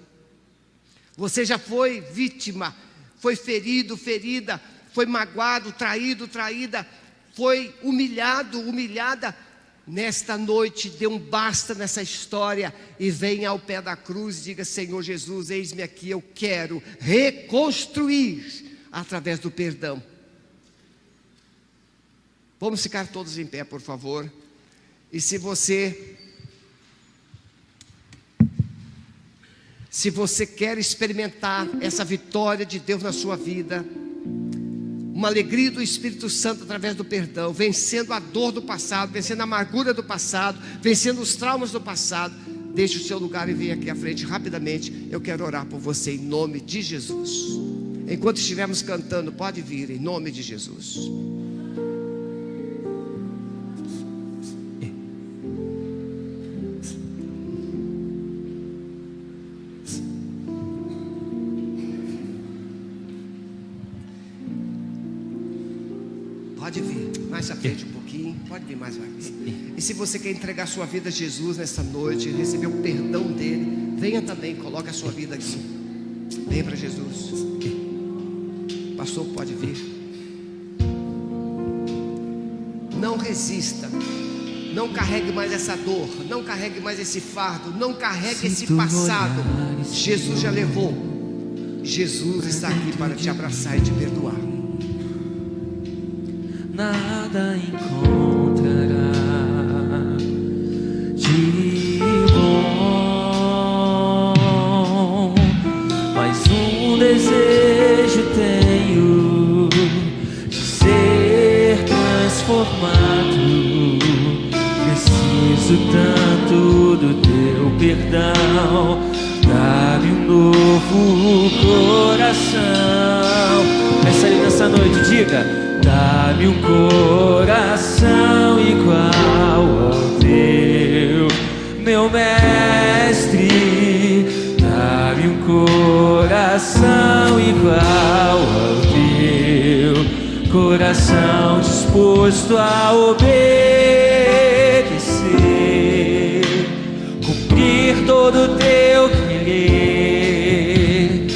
Você já foi vítima, foi ferido, ferida, foi magoado, traído, traída, foi humilhado, humilhada. Nesta noite, dê um basta nessa história e venha ao pé da cruz e diga: Senhor Jesus, eis-me aqui, eu quero reconstruir através do perdão. Vamos ficar todos em pé, por favor. E se você quer experimentar essa vitória de Deus na sua vida, uma alegria do Espírito Santo através do perdão, vencendo a dor do passado, vencendo a amargura do passado, vencendo os traumas do passado, deixe o seu lugar e venha aqui à frente rapidamente. Eu quero orar por você em nome de Jesus. Enquanto estivermos cantando, pode vir em nome de Jesus. Pode vir mais à frente um pouquinho. Pode vir mais uma vez. E se você quer entregar sua vida a Jesus nessa noite, receber o perdão dele, venha também, coloque a sua vida aqui. Venha para Jesus. Pastor, pode vir. Não resista. Não carregue mais essa dor. Não carregue mais esse fardo. Não carregue esse passado. Jesus já levou. Jesus está aqui para te abraçar e te perdoar. Nada encontrará de bom, mas um desejo tenho de ser transformado. Preciso tanto do teu perdão, dá-me um novo coração. Peça ali nessa noite, diga: dá-me um coração igual ao teu, meu mestre. Dá-me um coração igual ao teu, coração disposto a obedecer, cumprir todo o teu querer.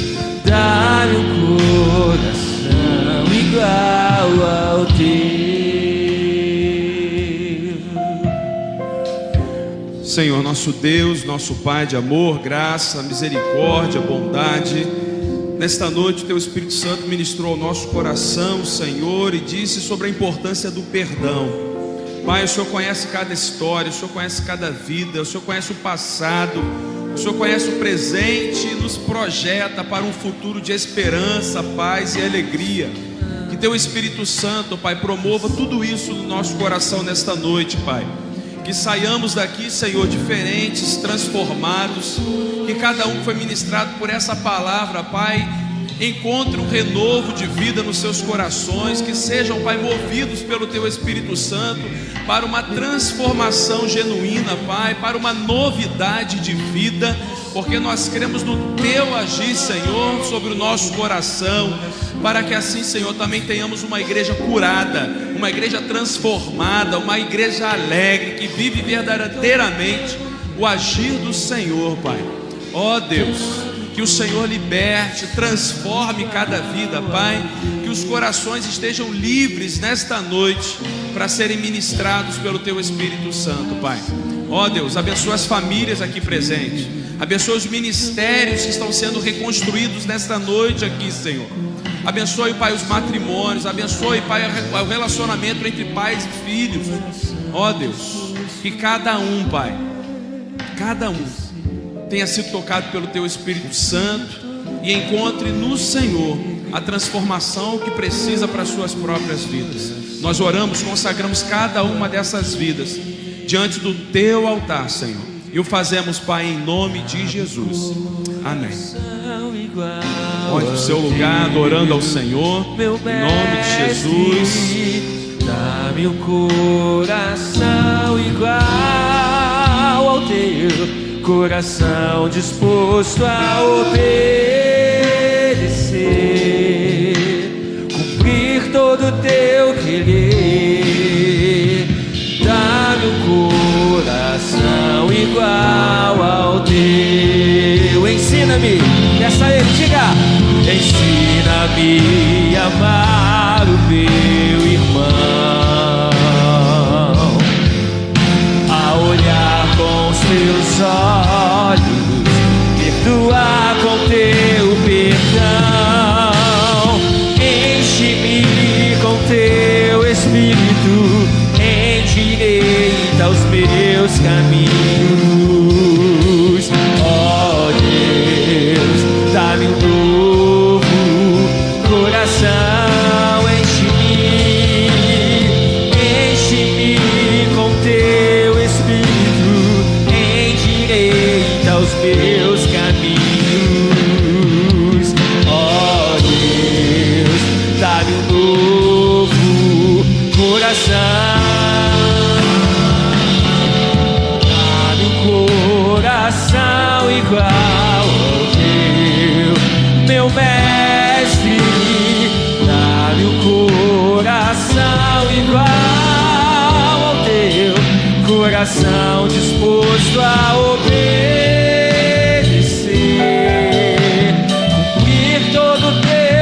Dá-me um coração igual ao teu. Senhor, nosso Deus, nosso Pai de amor, graça, misericórdia, bondade, nesta noite o Teu Espírito Santo ministrou ao nosso coração, Senhor, e disse sobre a importância do perdão. Pai, o Senhor conhece cada história, o Senhor conhece cada vida, o Senhor conhece o passado, o Senhor conhece o presente e nos projeta para um futuro de esperança, paz e alegria. Que Teu Espírito Santo, Pai, promova tudo isso no nosso coração nesta noite, Pai. Que saiamos daqui, Senhor, diferentes, transformados. Que cada um que foi ministrado por essa palavra, Pai, encontre um renovo de vida nos seus corações. Que sejam, Pai, movidos pelo Teu Espírito Santo para uma transformação genuína, Pai, para uma novidade de vida, porque nós cremos no Teu agir, Senhor, sobre o nosso coração, para que assim, Senhor, também tenhamos uma igreja curada, uma igreja transformada, uma igreja alegre, que vive verdadeiramente o agir do Senhor, Pai. Ó Deus, que o Senhor liberte, transforme cada vida, Pai, que os corações estejam livres nesta noite para serem ministrados pelo Teu Espírito Santo, Pai. Ó Deus, abençoa as famílias aqui presentes, abençoa os ministérios que estão sendo reconstruídos nesta noite aqui, Senhor. Abençoe, Pai, os matrimônios, abençoe, Pai, o relacionamento entre pais e filhos. Ó Deus, que cada um, Pai, cada um tenha sido tocado pelo Teu Espírito Santo e encontre no Senhor a transformação que precisa para as suas próprias vidas. Nós oramos, consagramos cada uma dessas vidas diante do Teu altar, Senhor, e o fazemos, Pai, em nome de Jesus. Amém. Onde no seu lugar, adorando ao Senhor, em nome de Jesus. Dá-me um coração igual ao Teu, coração disposto a obedecer, cumprir todo o Teu querer. Dá-me um coração igual ao Teu. Ensina-me, peça a Ele, diga: ensina-me a amar o meu irmão, a olhar com os Teus olhos, perdoar com Teu perdão. Enche-me com Teu Espírito, endireita os meus caminhos. Ó Deus, dá-me um novo coração. Enche-me com Teu Espírito, endireita os meus caminhos. Ó Deus, dá-me um novo coração. Dá-me um coração igual ao Teu, meu mestre. Dá-me um coração igual ao Teu, coração disposto a obedecer, cumprir todo o Teu